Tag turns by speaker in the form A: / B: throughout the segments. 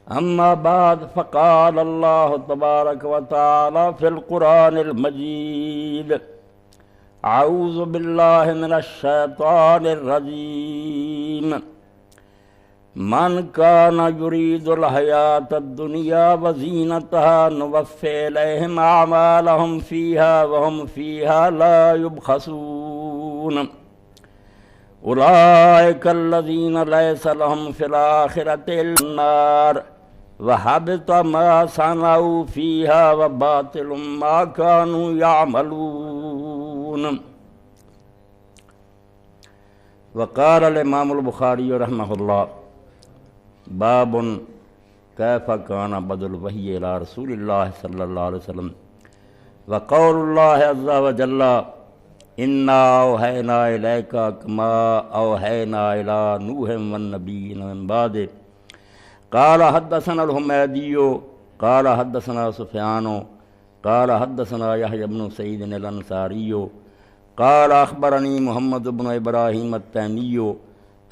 A: أما بعد فقال الله تبارك وتعالى في القرآن المجيد أعوذ بالله من الشيطان الرجيم من كان يريد الحياة الدنيا وزينتها نوفي إليهم أعمالهم فيها وهم فيها لا يبخسون أولئك الذين ليس لهم في الآخرة إلا النار وحبط ما صنعوا فيها وباطل ما كانوا يعملون. وقال الإمام البخاري رحمه الله باب كيف كان بدء الوحي إلى رسول الله صلى الله عليه وسلم وقول الله عز وجل إنا أوحينا إليك كما أوحينا إلى نوح والنبيين من بعده. قال حدثنا الحميدي قال حدثنا سفيان قال حدثنا يحيى بن سعيد الأنصاري قال أخبرني محمد بن إبراهيم التيمي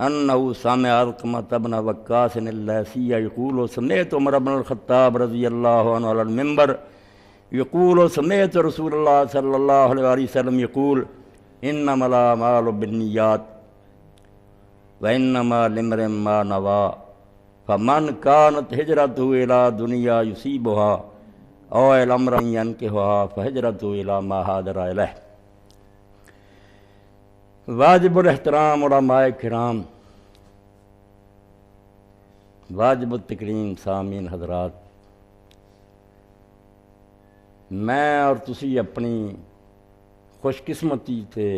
A: أنه سمع علقمة بن وقاص الليثي يقول سمعت عمر بن الخطاب رضي الله عنه على المنبر يقول سمعت رسول الله صلى الله عليه وسلم يقول إنما الأعمال بالنيات وإنما لامرئ ما نوى فمن كانت هجرته إلى دنيا يصيبها أو إلى امرأة ينكحها فهجرته إلى ما هاجر إليه. واجب الاحترام علماء کرام، واجب التکریم سامعین حضرات، میں اور تسی اپنی خوش قسمتی تے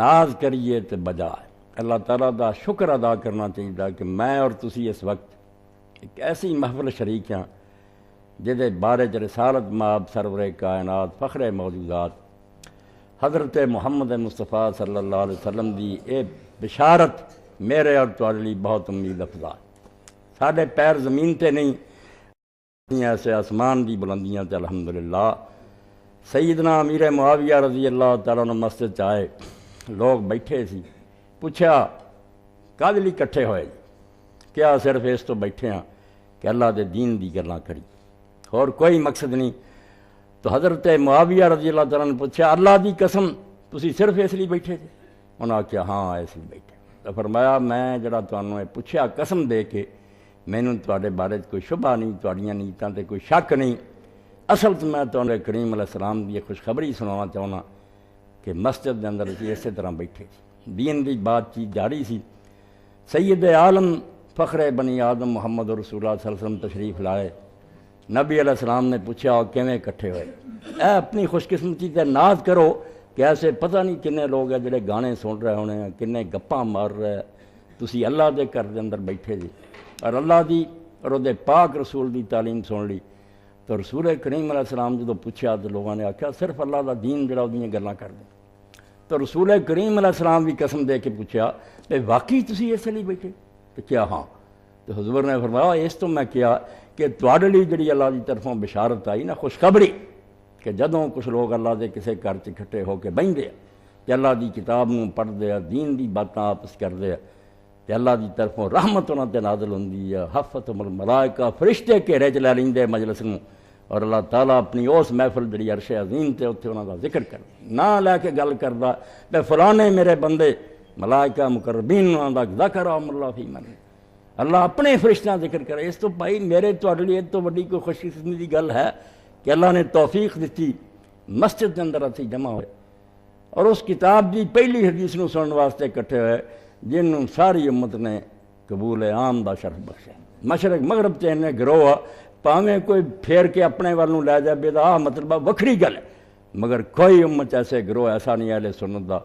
A: ناز کریے تے بجائے اللہ تعالیٰ دا شکر ادا کرنا چاہیے کہ میں اور تسی اس وقت ایک ایسی محفل شریک ہیں جہدے بارے رسالت مآب سرور کائنات فخر موجودات حضرت محمد مصطفیٰ صلی اللہ علیہ وسلم دی اے بشارت میرے اور تواڈے لیے بہت امید افزا ہے۔ ساڈے پیر زمین تے نہیں، ایسے آسمان دی بلندیاں تے الحمدللہ۔ سیدنا امیر معاویہ رضی اللہ تعالیٰ عنہ مسجد آئے، لوگ بیٹھے سی، پوچھا کد لئی کٹھے ہوئے جی؟ کیا صرف اس تو بیٹھے ہیں کہ اللہ دے دین دی گلاں کری، اور کوئی مقصد نہیں؟ تو حضرت معاویہ رضی اللہ تعالیٰ نے پوچھا اللہ دی قسم تسی صرف اس لیے بیٹھے جی؟ انہوں نے کہا ہاں اس لیے بیٹھے۔ تو فرمایا میں جڑا تانوں پوچھا قسم دے کے مینوں تواڈے بارے کوئی شبہ نہیں، تواڈیاں نیتاں تے کوئی شک نہیں، اصل تو میں تانوں کریم علیہ السلام دی خوشخبری سنانا چاہنا کہ مسجد دے اندر اسی طرح بیٹھے سی، دین دی بات چیت جاری سی۔ سید عالم فخر بنی آدم محمد رسول اللہ صلی اللہ علیہ وسلم تشریف لائے، نبی علیہ السلام نے پوچھا کیویں کٹھے ہوئے؟ اے اپنی خوش قسمتی تے ناز کرو کہ ایسے پتہ نہیں کنے لوگ ہیں جڑے گانے سن رہے ہونے ہیں، کنے گپاں مار رہے ہیں، تسی اللہ دے گھر دے اندر بیٹھے جی اور اللہ دی اور دے پاک رسول دی تعلیم سن لی۔ تو رسول کریم علیہ السلام جدو پوچھا تو لوگوں نے آکھا صرف اللہ دا دین جڑا دیاں گلاں کر دیں۔ تو رسول کریم علیہ السلام بھی قسم دے کے پوچھا کہ واقعی تسی اس لیے بیٹھے؟ تو کیا ہاں؟ تو حضور نے فرمایا اس تو میں کیا کہ تواڈے لیے جڑی اللہ دی طرفوں بشارت آئی نا، خوشخبری، کہ جدوں کچھ لوگ اللہ دے کسے گھر چ اکٹھے ہو کے بہندے کہ اللہ دی کتاب نوں پڑھدے آ، دین دی باتاں آپس کردے آ، تے اللہ دی طرفوں رحمت انہاں تے نازل ہوندی ہے، حفتہم الملائکہ، فرشتے گھیرے چ لے لیندے مجلس نوں، اور اللہ تعالیٰ اپنی اس محفل جڑی عرش عظیم تے اتنے انہاں دا ذکر کر نہ لے کے گل کردا تے فلانے میرے بندے ملائکہ مقربین انہاں دا ذکرہم اللہ فی من، اللہ اپنے فرشتیاں ذکر کرے۔ اس تو بھائی میرے تواڈے لیے تو وڈی کوئی خوش قسمتی دی گل ہے کہ اللہ نے توفیق دیتی مسجد کے اندر اسی جمع ہوئے اور اس کتاب دی پہلی حدیث نو سنن واسطے اکٹھے ہوئے جنہوں ساری امت نے قبول عام دا شرف بخشا۔ مشرق مغرب تے انہیں گروہ پاویں کوئی پھیر کے اپنے والوں لے جائے بے مطلب وکھری گل ہے، مگر کوئی امت ایسے گروہ ایسا نہیں اہل سنت دا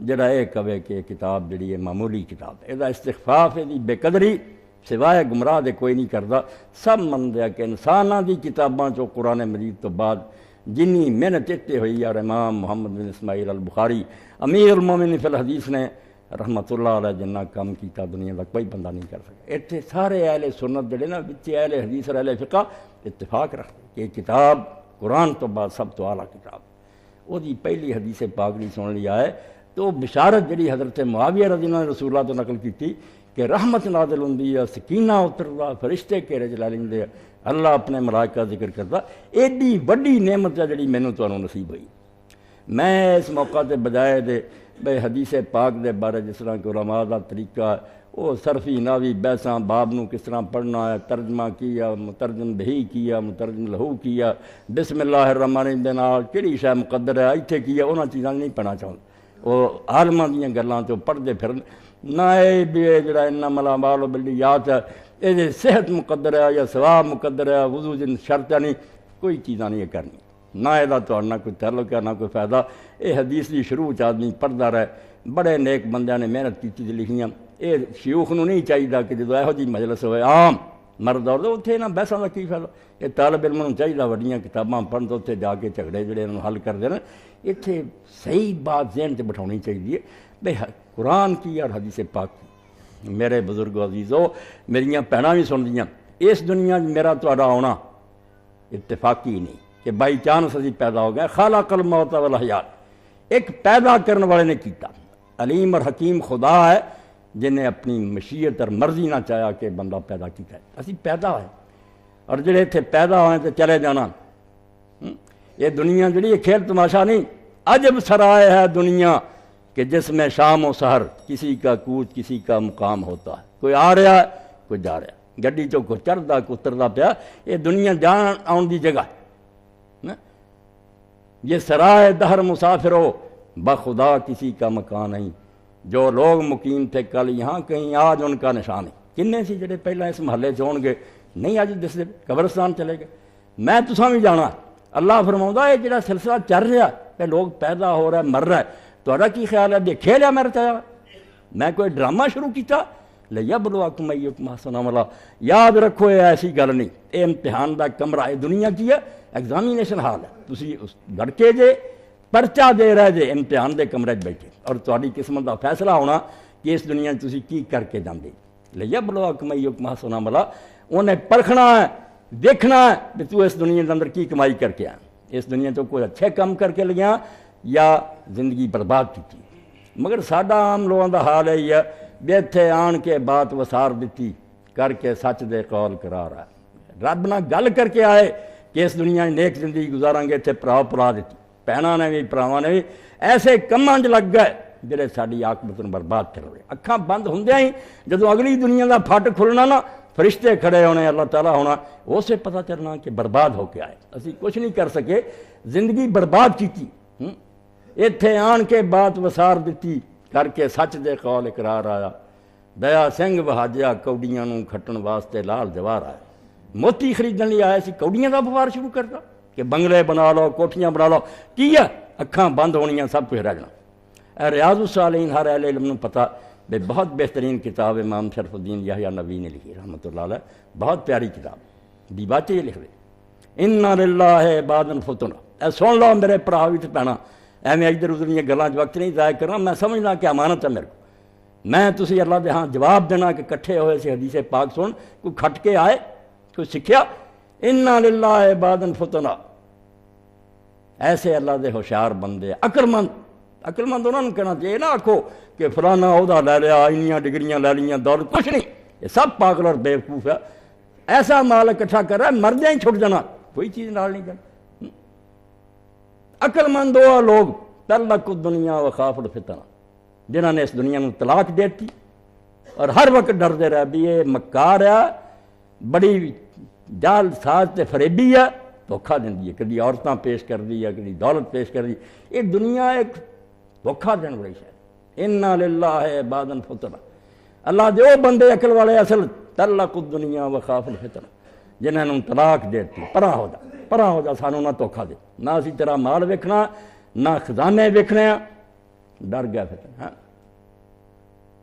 A: جڑا یہ کہے کہ کتاب جڑی ہے معمولی کتاب ہے، یہ استخفاف ہے بے قدری سوائے گمراہ دے کوئی نہیں کردا۔ سب منتے ہیں کہ انساناں دی کتاباں چو قرآن مجید تو بعد جنی محنت اتنے ہوئی اور امام محمد بن اسماعیل البخاری امیر المومنین فی الحدیث نے رحمت اللہ علیہ جنہ کام کیتا دنیا کا کوئی بندہ نہیں کر سکا۔ اتنے سارے اہل سنت جڑے نا بچے اہل حدیث اور اہل فقہ اتفاق رکھتے کہ یہ کتاب قرآن تو بعد سب تو اعلیٰ کتاب، وہ دی پہلی حدیث پاک نہیں سن لیا ہے۔ تو بشارت جڑی حضرت معاویہ رضی اللہ عنہ نے رسول اللہ تو نقل کی تھی کہ رحمت نازل ہوندی ہے، سکینہ اتردا، فرشتے گھیرے چ لے لیندے، اللہ اپنے ملائکہ ذکر کردا۔ ایڈی وڈی نعمت ہے جڑی مینوں تانوں نصیب ہوئی۔ میں اس موقع تے بجائے دے بھئی حدیث پاک دے بارے جس طرح کہ علماء دا طریقہ ہے، وہ صرفی ناوی بحثاں باب نو کس طرح پڑھنا ہے، ترجمہ کیا، مترجم بہی کیا، مترجم لہو کیا، بسم اللہ الرحمن الرحیم دے نال کہڑی شے مقدر ہے ایتھے کیا، انہاں چیزاں نہیں پڑھنا چاہتا۔ وہ عالماں دیاں گلاں تے پڑھدے پھرن نہ اے بھی جڑا انما الاعمال بالنیات ہے یہ صحت مقدر ہے یا ثواب مقدر ہے، وضو جن شرط ہے، نہیں کوئی چیزاں نہیں کرنی، نہ یہ نہ کوئی تعلق ہے نہ کوئی فائدہ۔ یہ حدیث دی شروع چ آدمی پڑھدا رہے، بڑے نیک بندیاں نے محنت کی لکھیاں۔ یہ شیوخ نو نہیں چاہیے کہ جدو یہو جی مجلس ہوئے عام مرد عورت اتنے نہ بحثاں کا کی فائدہ۔ یہ طالب علم نو چاہیے وڈیاں کتاباں پڑھن تو اتنے جا کے جھگڑے جڑے انہوں حل کر دینا۔ اتنے صحیح بات ذہن سے بٹھانی چاہیے بھئی قرآن کی اور حدیث پاک کی۔ میرے بزرگ عزیزو، میریاں بھیناں بھی سن دیاں، اس دنیا میرا تہاڈا آنا اتفاقی نہیں کہ بائی چانس اسی پیدا ہو گئے۔ خالق الموت والحیات ایک پیدا کرنے والے نے کیتا، علیم اور حکیم خدا ہے جن نے اپنی مشیت اور مرضی نہ چاہیا کہ بندہ پیدا کیتا ہے۔ اسی پیدا ہوئے اور جڑے اتنے پیدا ہوئے تو چلے جانا۔ یہ دنیا جڑی یہ کھیل تماشا نہیں، عجب سرائے ہے دنیا کہ جس میں شام و سحر کسی کا کوچ کسی کا مقام ہوتا ہے۔ کوئی آ رہا ہے کوئی جا رہا ہے، گڈی چو کوئی چڑھدا کوئی اتردا پیا۔ یہ دنیا جان آن دی جگہ ہے۔ یہ سرائے دہر مسافر ہو بخدا کسی کا مکان نہیں، جو لوگ مقیم تھے کل یہاں کہیں آج ان کا نشان نہیں۔ کنے سی جڑے پہلے اس محلے چون گے نہیں اج دسدے قبرستان چلے گئے۔ میں تساں بھی جانا۔ اللہ فرماؤندا یہ جڑا سلسلہ چل رہا کہ لوگ پیدا ہو رہا ہے مر رہا ہے، تہاڈا کی خیال ہے دیکھے لیا میرے چاہیا میں کوئی ڈرامہ شروع کیتا؟ لیبلوکم ایکم احسن عملا۔ یاد رکھو یہ ایسی گل نہیں، یہ امتحان دا کمرہ ہے۔ دنیا کی ہے ایگزامینیشن ہال ہے، تسی اس لڑکے جے پرچہ دے رہے جے امتحان دے کمرے بیٹھے، اور تہاڈی قسمت دا فیصلہ ہونا کہ اس دنیا تسی کی کر کے جاندے۔ لیبلوکم ایکم احسن عملا، انہیں پرکھنا ہے، دیکھنا ہے کہ تو اس دنیا کے اندر کی کمائی کر کے آیا، اس دنیا تو کوئی اچھے کام کر کے لگیا یا زندگی برباد کی۔ مگر ساڈا عام لوگوں دا حال ہے یہ بے اتھے آن کے بات وسار دیتی کر کے سچ دے قول قرار ہے۔ رب نہ گل کر کے آئے کہ اس دنیا نیک زندگی گزاریں گے، اتنے پراؤ پلا دیتی، بہنوں نے بھی پراواں نے بھی ایسے کماں لگ گئے جڑے ساری عاقبت برباد کر رہے۔ اکھاں بند ہوندیاں ہی جدو اگلی دنیا دا پھٹ کھلنا نا، فرشتے کھڑے ہونے، اللہ تعالیٰ ہونا، اسے پتہ چلنا کہ برباد ہو کے آئے۔ اسی کچھ نہیں کر سکے، زندگی برباد کی اتھے آن کے بات وسار دیتی کر کے سچ دے قول اقرار آیا۔ دیا سنگھ بہاجیا کوڑیاں نوں کھٹن واسطے لال جوار آیا۔ موتی خریدن لیے آئے سی، کوڑیاں دا وپار شروع کرتا کہ بنگلے بنا لو، کوٹھیاں بنا لو، کی ہے اکھاں بند ہونیاں، سب کچھ رہ جانا۔ اے ریاض الصالحین ہر اہل علم نوں پتہ بے بہت بہترین کتاب امام شرف الدین یحییٰ نبوی نے لکھی رحمۃ اللہ علیہ، بہت پیاری کتاب، دیباچے یہ لکھ دے اِنَّ لِلَّهِ عِبَادًا فُطَنَا۔ اے سن لو میرے بھراؤ تے بھੈਣਾں، ایویں ادھر ادھر دیا گلاں وقت نہیں ضائع کرنا، میں سمجھنا کہ امانت ہے میرے کو۔ میں تسی اللہ دے ہاں جواب دینا کہ کٹھے ہوئے سے حدیث پاک سن، کوئی کھٹ کے آئے، کوئی سکھیا۔ اِنَّ لِلَّهِ عِبَادًا فُطَنَا، ایسے اللہ دے ہوشیار بندے، عقل مند انہوں نے کہنا چاہیے، نہ آکھو کہ فلانا عہدہ لے لیا، انیاں ڈگریاں لے لیاں، دولت، کچھ نہیں، یہ سب پاگل اور بیوقوف ہے۔ ایسا مال اکٹھا کر رہا ہے، مردیں ہی چھٹ جانا، کوئی چیز نال نہیں کرنا۔ عقل مند وہ لوگ تلق الدنیا وخاف الفتنہ، جنہوں نے اس دنیا میں طلاق دیتی اور ہر وقت ڈردے رہے بھی یہ مکار ہے، بڑی جال ساز تے فریبی ہے، دھوکھا دیندی ہے، کدی عورتاں پیش کر دی ہے، کدی دولت پیش کر دی۔ یہ دنیا ایک دھوکھا دین والی شے۔ اِنَّ لِلَّهِ عِبَادًا فُطَنَا، اللہ دے وہ بندے عقل والے اصل تلق الدنیا وخاف الفتنہ، جنہوں نے طلاق دیتی، پرا ہو جا سانوں نہ دھوکھا دے، نہ اسی تیرا مال ویکھنا، نہ خزانے ویکھنے، ڈر گیا فتنہ۔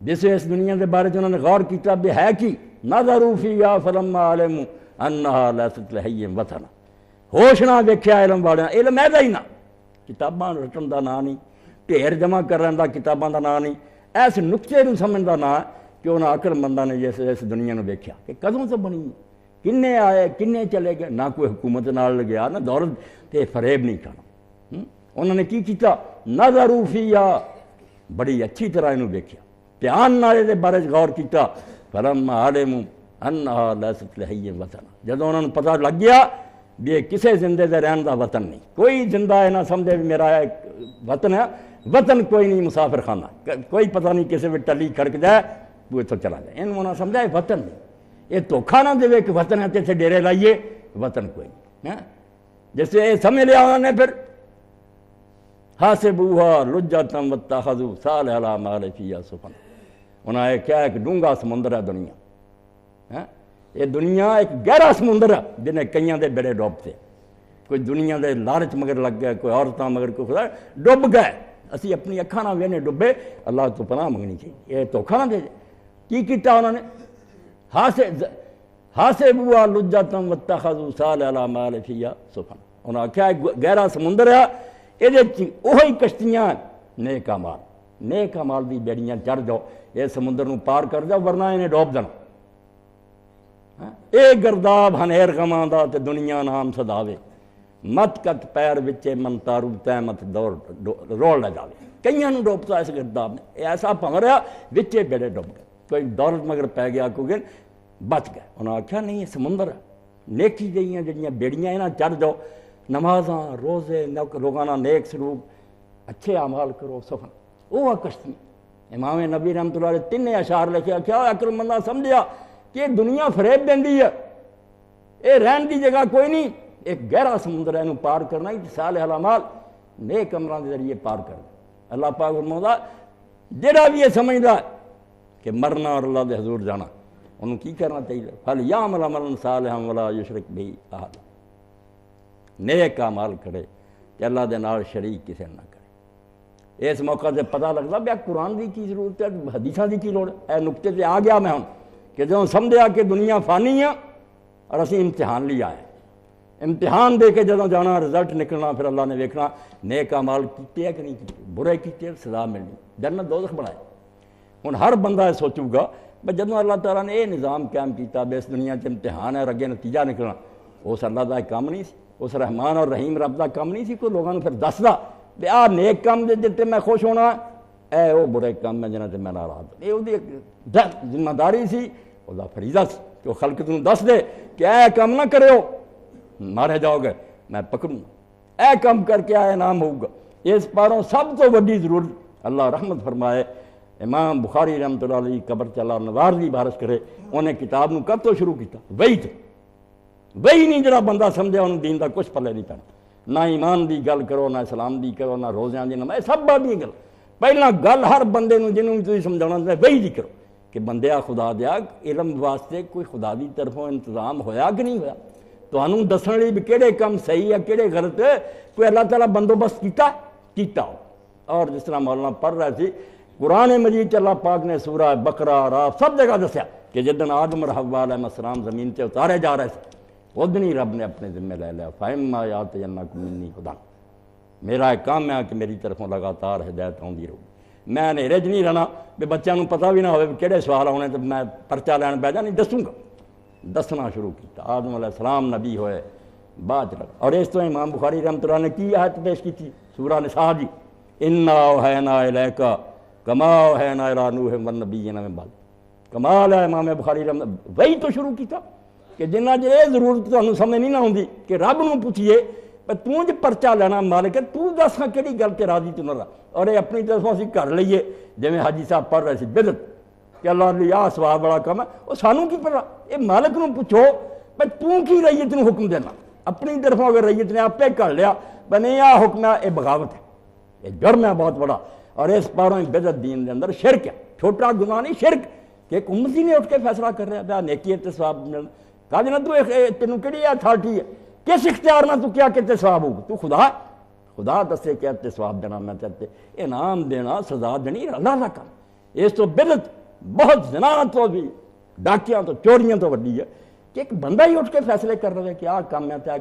A: جس اس دنیا کے بارے انہوں نے غور کیتا بھی ہے کی، نظروا فیہا فلما علموا انہا لیست لحی وطنا، ہوش نہ ویکھیا علم والے، علم ہے ہی نہ، کتاباں رٹن دا نام نہیں، ڈھیر جمع کرن دا کتاباں دا نام نہیں، ایس نقطے نوں سمجھن دا نام کہ انہاں عقل منداں نے جیسے اس دنیا نوں ویکھیا کہ کدوں تو بنی، کنے آئے کنے چلے گئے، نہ کوئی حکومت نال لگیا، نہ دولت تے فریب نہیں کھانا۔ انہوں نے کی کیتا، نظروا فیہا، بڑی اچھی طرح انہوں ویکھیا، دھیان نال دے بارے غور کیتا، فلما علموا انہا لیست لحی وطن، جدوں انہوں نے پتہ لگ گیا بھی یہ کسے زندے دے رہن دا وطن نہیں، کوئی زندہ ہے نہ سمجھے بھی میرا ایک وطن ہے، وطن کوئی نہیں مسافر خانہ، کوئی پتہ نہیں کسے بھی ٹلی کھڑک جائے وہ اتھو چلا جائے، انہوں نے سمجھا ہے وطن نہیں، یہ دھوکھا نہ دے کہ وطن ہے تے ڈیرے لائیے، وطن کوئی نہیں۔ جیسے یہ سمجھ لیا انہوں نے پھر حاسبوہا لجتم واتخذوا صالح الاعمال فیہا سفنا، انہوں نے کیا ایک ڈونگا سمندر ہے دنیا، یہ دنیا ایک گہرا سمندر ہے جنہیں کئیاں دے بڑے ڈوبتے، کوئی دنیا دے لالچ مگر لگ گئے، کوئی عورتاں مگر کوئی خدا ڈوب گئے، اسی اپنی اکھاں نہ وینے ڈوبے، اللہ تو پناہ منگنی چاہیے، یہ دھوکھا نہ دے جائے۔ کی کیتا انہوں نے حاسبوہا لجتم واتخذوا صالح الاعمال فیہا سفنا، انہوں نے کہا گہرا سمندر ہے، یہ وہی کشتیاں نیک اعمال، نیک اعمال دی بیڑیاں چڑھ جاؤ، یہ سمندر نو پار کر جاؤ ورنہ انہیں ڈوب دینا۔ اے گرداب ہنیر غماں دا تے دنیا نام صداوے، مت کت پیر وچے من تارو تے مت روڑ لے جاوے، کئیاں نو ڈوبتا اس گرداب نے، ایسا پھنگریا وچے بیڑے ڈوب گئے، کوئی دولت مگر پہ گیا کوئی بچ گئے۔ انہوں نے کہا نہیں یہ سمندر ہے، نیکی جہیاں جڑیاں بیڑیاں انہاں چڑھ جاؤ، نمازاں روزے روزانہ نیک سلوک اچھے اعمال کرو سفن، وہ کشتی۔ امام نبی رحمۃ اللہ علیہ تین اشعار لکھیا، کیا عقل منداں سمجھیا کہ دنیا فریب دیندی ہے، اے رہن دی جگہ کوئی نہیں، ایک گہرا سمندر ہے، انہوں پار کرنا ہی صالح الاعمال نیک عملاں دے ذریعے پار کرنا۔ اللہ پاک فرماؤندا جڑا بھی یہ سمجھدا کہ مرنا اور اللہ دے حضور جانا، انہوں کی کرنا چاہیے، فَلْيَعْمَلْ عَمَلًا صَالِحًا وَلَا يُشْرِكْ بِهِ أَحَدًا، نیک اعمال کرے کہ اللہ دے نال شریک کسے نہ کرے۔ اس موقع سے پتہ لگتا بھی قرآن دی کی ضرورت ہے، حدیثاں دی کی لوڑ ہے، اے نقطے سے آ گیا میں ہوں کہ جب سمجھا کہ دنیا فانی ہے اور اسی امتحان لیا ہے، امتحان دے کے جدوں جانا رزلٹ نکلنا، پھر اللہ نے ویکھنا نیک اعمال کیتے ہے کہ نہیں کیتے، برے کیتے سزا ملنی، جنت دوزخ بنائے۔ ہن ہر بندہ یہ سوچوں گا بھئی جدوں اللہ تعالیٰ نے یہ نظام قائم کیتا بے اس دنیا چ امتحان ہے اور اگے نتیجہ نکلنا، اس اللہ دا کام نہیں سی، اس رحمان اور رحیم رب دا کام نہیں سی کوئی لوگوں نے پھر دسدا بھی آ نیک کام دے جتے میں خوش ہونا، اے وہ برے کام میں جنہاں تے میں ناراض، یہ وہ ذمہ داری سی، وہ فریضہ سی کہ وہ خلق تنوں دس دے کہ اے کام نہ کرو مارے جاؤ گے میں پکڑوں، اے کام کر کے آئے انعام ہوگا۔ اس پاروں سب تو بڑی ضرورت اللہ رحمت فرمائے، امام بخاری رحمۃ اللہ علیہ قبر چ اللہ نوار دی بارش کرے، انہیں کتاب نو کب تو شروع کیتا؟ وہی تے وہی نہیں جڑا بندہ سمجھے انہوں دین دا کچھ پلے نہیں پینا، نہ ایمان دی گل کرو، نہ اسلام دی کرو، نہ روزیاں دی، نہ سب باتیں گل، پہلا گل ہر بندے نو جنہوں تسی سمجھانا وہی دی کرو کہ بندیا خدا دیا علم واسطے کوئی خدا دی طرفوں انتظام ہویا کہ نہیں ہویا، تانوں دسن لئی بھی کیڑے کام صحیح ہے کیڑے غلط ہے، کوئی اللہ تعالیٰ بندوبست کیتا ہو۔ اور جس طرح مولانا پڑھ رہے تھے قرآن مجید چ اللہ پاک نے سورہ بقرہ اعراف سب جگہ دسیا کہ جدن آدم اور حوا علیہ السلام زمین سے اتارے جا رہے تھے ادن ہی رب نے اپنے ذمہ لے لیا، فَإِمَّا يَأْتِيَنَّكُم مِّنِّي هُدًى، میرا ایک کام ہے کہ میری طرفوں لگاتار ہدایت آتی رہو، میں اندھیرے چ نہیں رہنا بھی بچوں کو پتہ بھی نہ ہوئے کہڑے سوال ہونے تو میں پرچہ لین بہ جا، نہیں دسوں گا، دسنا شروع کیتا۔ آدم علیہ السلام نبی ہوئے بعد لگا، اور اس تو امام بخاری رحمۃ اللہ نے کی آیت پیش کی تھی سورہ نساء جی، اِنَّا أَوْحَيْنَا إِلَيْكَ کما اوحینا الی نوح والنبیین من بعد، کمال ہے امام بخاری رحمۃ وہی تو شروع کیتا کہ جنہ یہ ضرورت تمہیں سمجھ نہیں نہ ہوندی کہ رب نو پوچھیے تو جو پرچہ لینا مالک ہے تو دس ہاں کہڑی گل تے راضی تو نہ رہا، اور یہ اپنی طرفوں اسی کر لئیے جویں حاجی صاحب پڑھ رہے سی بدعت کہ اللہ علیہ آہ سواب بڑا کم ہے، وہ سانوں کی پڑھا، یہ مالک نو پوچھو بھئی تو کی ریت نو حکم دینا، اپنی طرفوں اگر ریت نے آپ پہ کر لیا بنے یہ حکم ہے، یہ بغاوت ہے، یہ جرم ہے بہت بڑا، اور اس پاروں بدعت دین دے اندر شرک ہے، چھوٹا گناہ نہیں شرک کہ ایک امتی نے اٹھ کے فیصلہ کر رہا ہے نیکی ہے تے ثواب ملنا، کہا جنا تو تینوں کیڑی اتھارٹی ہے کس اختیار نہ تو کیا کہتے ثواب ہوگا، تو خدا دسے کیا تے ثواب دینا، میں چاہتے انعام دینا سزا دینی اللہ کا کام، اس تو بدعت بہت زنا تو بھی ڈاکیاں تو چوریاں تو وڈی ہے کہ ایک بندہ ہی اٹھ کے فیصلے کر رہا ہے کہ آہ کام ہے تے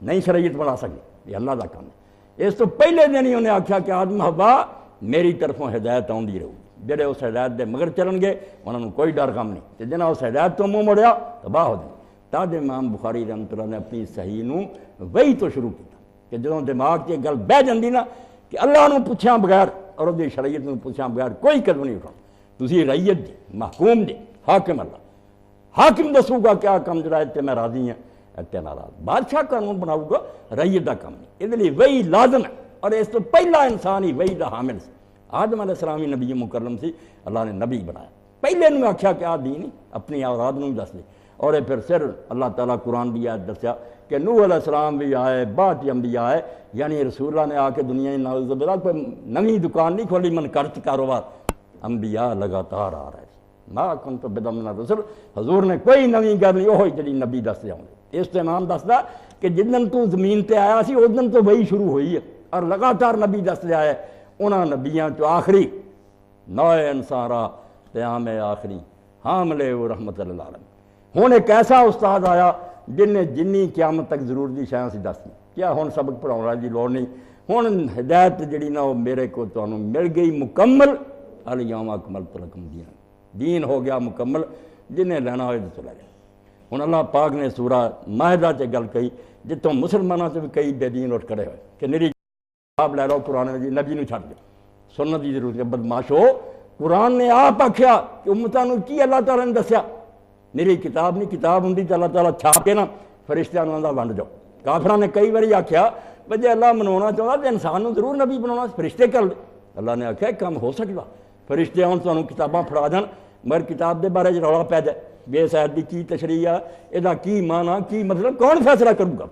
A: نہیں شریعت بنا سکے، یہ اللہ کا کام ہے۔ اس تو پہلے دن ہی انہیں آکھیا کہ آدم حوا میری طرفوں ہدایت آتی رہو، جڑے اس ہدایت دے مگر چلن گے انہوں نے کوئی ڈر کام نہیں، تے جنہاں اس ہدایت تو منہ موڑیا تباہ ہو جائے۔ تاج امام بخاری رحمۃ اللہ نے اپنی صحیح نو وہی تو شروع کیا کہ جدوں دماغ 'ਚ گل بہ جاندی نا کہ اللہ نو پوچھاں بغیر اور دی شریعت نو پوچھاں بغیر کوئی قدم نہیں اٹھانا، تسی رعیت جی محکوم جی حاکم اللہ، حاکم دسوں گا کیا کم جڑا ہے میں راضی ہوں تے ناراض، بادشاہ قانون بناؤ گا رعیت دا کم نہیں، اس لیے وہی لازم ہے، اور اس تو پہلا انسان ہی وہی دا حامل سی، آدم علیہ السلام ہی نبی مکرم سی، اللہ نے نبی بنایا، پہلے نے آکھیا کہ آ دین اپنی اولاد نوں دس دے، اور پھر سر اللہ تعالیٰ قرآن بھی آیت دسیا کہ نوح علیہ السلام بھی آئے، بعد انبیاء آئے، یعنی رسول اللہ نے آ کے دنیا میں نعوذ باللہ کوئی نویں دکان نہیں کھولی من کرت کاروبار، انبیاء لگاتار آ رہے تھے، ما کنت بدعا من الرسل، حضور نے کوئی نویں گل نہیں، وہی جڑی نبی دستے آؤں گے۔ اس تو امام دسدا کہ جدن تو زمین تے آیا سی اس دن تو وہی شروع ہوئی ہے، اور لگاتار نبی دستے آئے، انہاں نبیاں تو آخری نوے انسارا قیام آخری حاملے و رحمت اللہ علیہ۔ ہوں ایک ایسا استاد آیا جن نے جنی قیامت تک ضرور دی شاید سی دس دی، کیا ہوں سبق پڑھاؤ دی لوڑ نہیں، ہوں ہدایت جڑی نا وہ میرے کو تمہیں مل گئی مکمل، الیوم اکملت لکم دین، دین ہو گیا مکمل، جنہیں لینا ہوئے تو لے لیں۔ ہوں اللہ پاک نے سورہ مائدہ سے گل کہی جتوں مسلمانوں سے بھی کئی بے دین اٹھ کھڑے ہوئے کہ نری کتاب لے لو قرآن میں، نبی نو چھڈ دو، سنت کی ضرورت ہے، بدماشو قرآن نے آپ آکھیا کہ امتاں نو کی اللہ تعالیٰ نے دسیا، میری کتاب نہیں، کتاب ہوں تو اللہ تعالیٰ چھاپ کے نا فرشتیاں دا ونڈ جاؤ۔ کافراں نے کئی باری آکھیا جے اللہ منانا چاہتا تو انسان نو ضرور نبی بنانا، فرشتے کر لے، اللہ نے آکھیا کام ہو سکتا، فرشتے آن تمہیں کتاباں پڑھا دین، مگر کتاب دے بارے رولا پی جائے بھی اس آیت دی کی تشریح ہے، یہ کی معنی کی مطلب کون فیصلہ کروں گا؟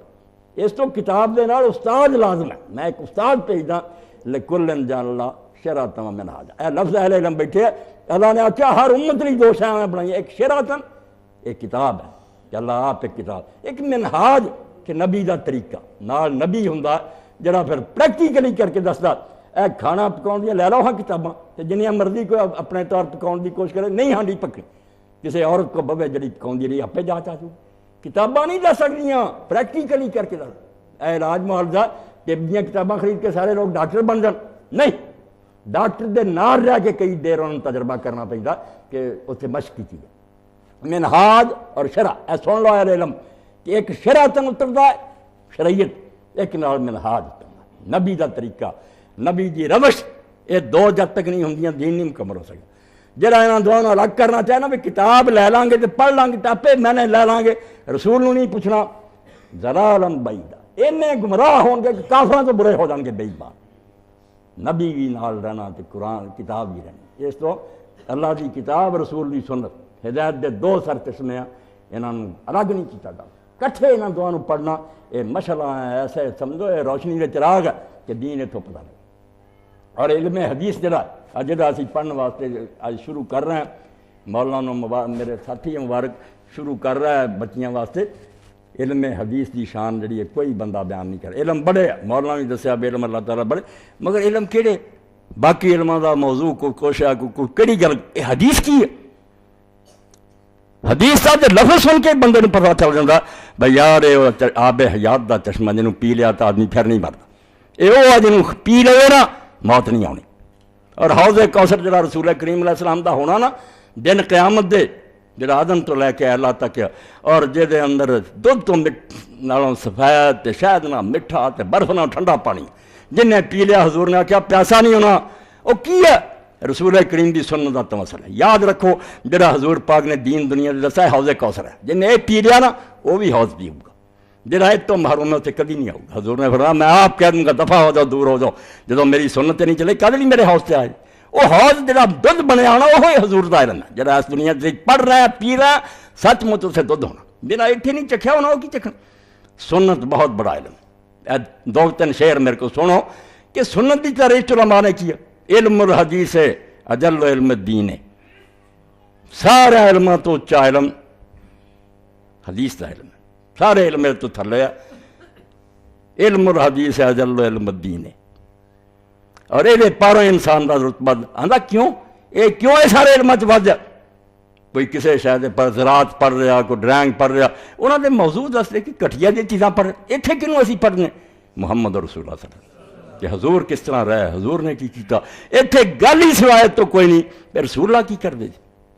A: اس تو کتاب دے نال استاد لازم ہے، میں ایک استاد بھیجدا لکل جعل اللہ شرعۃ و منہاجا، اے لفظ اہل علم بیٹھے، اللہ نے آکھیا ہر امت لی دو شیاں بنائی، ایک شرعۃ ایک کتاب ہے کہ اللہ آپ ایک کتاب، ایک منہاج کہ نبی دا طریقہ، نال نبی ہوندا جڑا پھر پریکٹیکلی کر کے دسدا، اے کھانا پکاؤن دیا لے لو ہاں کتاباں تے جنیاں مرضی کوئی اپنے طور پکاؤن دی کوشش کرے، نہیں ہانڈی پکنی کسی عورت کو بوے جڑی پکاؤن دی رہی اپے جا چاچو، کتاباں نہیں دس سکدیاں، پریکٹیکلی کر کے دس، اے علاج معالجہ طب دیاں کتاباں خرید کے سارے لوگ ڈاکٹر بن جان، نہیں، ڈاکٹر دے نال رہ کے کئی دیر انہوں تجربہ کرنا پیندا کہ اتنے مشق کی ہے۔ منہاج اور شرع، اے سن لو اہل علم کہ ایک شرع تن اتردا ہے شریعت، ایک نال منہاج اتردا، نبی دا طریقہ، نبی دی روش، یہ دو جب تک نہیں ہوندیاں دین نہیں مکمل ہو سکتا۔ جڑا انہاں دونوں الگ کرنا چاہے نا بھی کتاب لے لیں گے تو پڑھ لیں گے ٹاپے میں نے لے لیں گے، رسول نو نہیں پوچھنا، ضلالن بعیدا، اینے گمراہ ہون گے کہ کافراں تو برے ہو جان گے بے ایمان۔ نبی بھی نال رہنا تے قرآن کتاب بھی رہنی، اس تو اللہ دی کتاب رسول دی سنت ہدایت دے دو سر قسمیں ہیں، انہاں نو الگ نہیں کیتا گا، کٹھے انہاں دونوں نو پڑھنا، اے مشعلاں ہے، ایسے سمجھو اے روشنی دے چراغ ہے کہ دین اتھوں پتہ لگے۔ اور علم حدیث جڑا جڑا اسی پڑھنے واسطے آج شروع کر رہے ہیں، مولانا میرے ساتھی مبارک شروع کر رہا ہے بچیاں واسطے، علم حدیث دی شان جڑی ہے کوئی بندہ بیان نہیں کرے، علم بڑے مولانا بھی دسیا بے علم اللہ تعالیٰ بڑے، مگر علم کیڑے باقی علماں دا موضوع کو کوشا کو کیڑی گل حدیث کی ہے، حدیث صاحب دے لفظ سن کے بندے نو پتہ چل جاتا بھائی یار یہ آب حیات دا چشمہ جنوں پی لیا تو آدمی پھر نہیں مرتا، یہ وہ جنوں پی لے نا موت نہیں آنی۔ اور حوض کوثر جڑا رسول کریم علیہ السلام دا ہونا نا دن قیامت دے جڑا آدم تو لے کے اللہ تک، اور جے دے اندر دودھ تو نالوں سفید تے شہد نہ مٹھا تے برف نہ ٹھنڈا پانی، جن نے پی لیا حضور نے کیا پیاسا نہیں ہونا، وہ کی ہے رسول کریم دی سنت دا تمثل ہے۔ یاد رکھو جڑا حضور پاک نے دین دنیا دے دسا ہے حوض کوثر ہے، جن نے یہ پی لیا نا وہ بھی حوض پیے گا، جڑا ہے تو محروم ہے اسے کبھی نہیں آؤگا۔ حضور نے فرمایا میں آپ کہہ دوں گا دفع ہو جاؤ دور ہو جاؤ، جدو میری سنت نہیں چلے کدے نہیں میرے حوض سے آئے، وہ حوض جڑا دودھ بنیا ہونا وہ حضور دا علم ہے، جڑا اس دنیا سے پڑھ رہا ہے پی رہا ہے سچ مچ اسے دودھ ہونا، جڑا اتنے نہیں چکھیا ہونا وہ کی چکھنا۔ سنت بہت بڑا علم ہے، دو تین شعر میرے کو سنو کہ سنت کی تعریف علماء نے کیا، علم الحدیث اجل علم الدین ہے، سارے علماں تو اچا علم حدیث کا علم ہے، سارے علم تو تھلے ہے، علم الحدیث اجل علم الدین ہے، اور یہ پاروں انسان کا رتبہ آندا کیوں یہ کیوں ہے سارے علماں چ ود جائے، کوئی کسی شاید پر زراعت پڑھ رہا کوئی ڈرائنگ پڑھ رہا، انہوں نے موضوع دستے کہ گھٹیا دی چیزاں پڑھ اتنے کیوں اسی پڑھنے محمد رسول اللہ صلی اللہ علیہ وسلم کہ حضور کس طرح رہے، حضور نے کی کیتا، اتنے گل ہی سوائے تو کوئی نہیں، پھر رسول اللہ کی کر دے،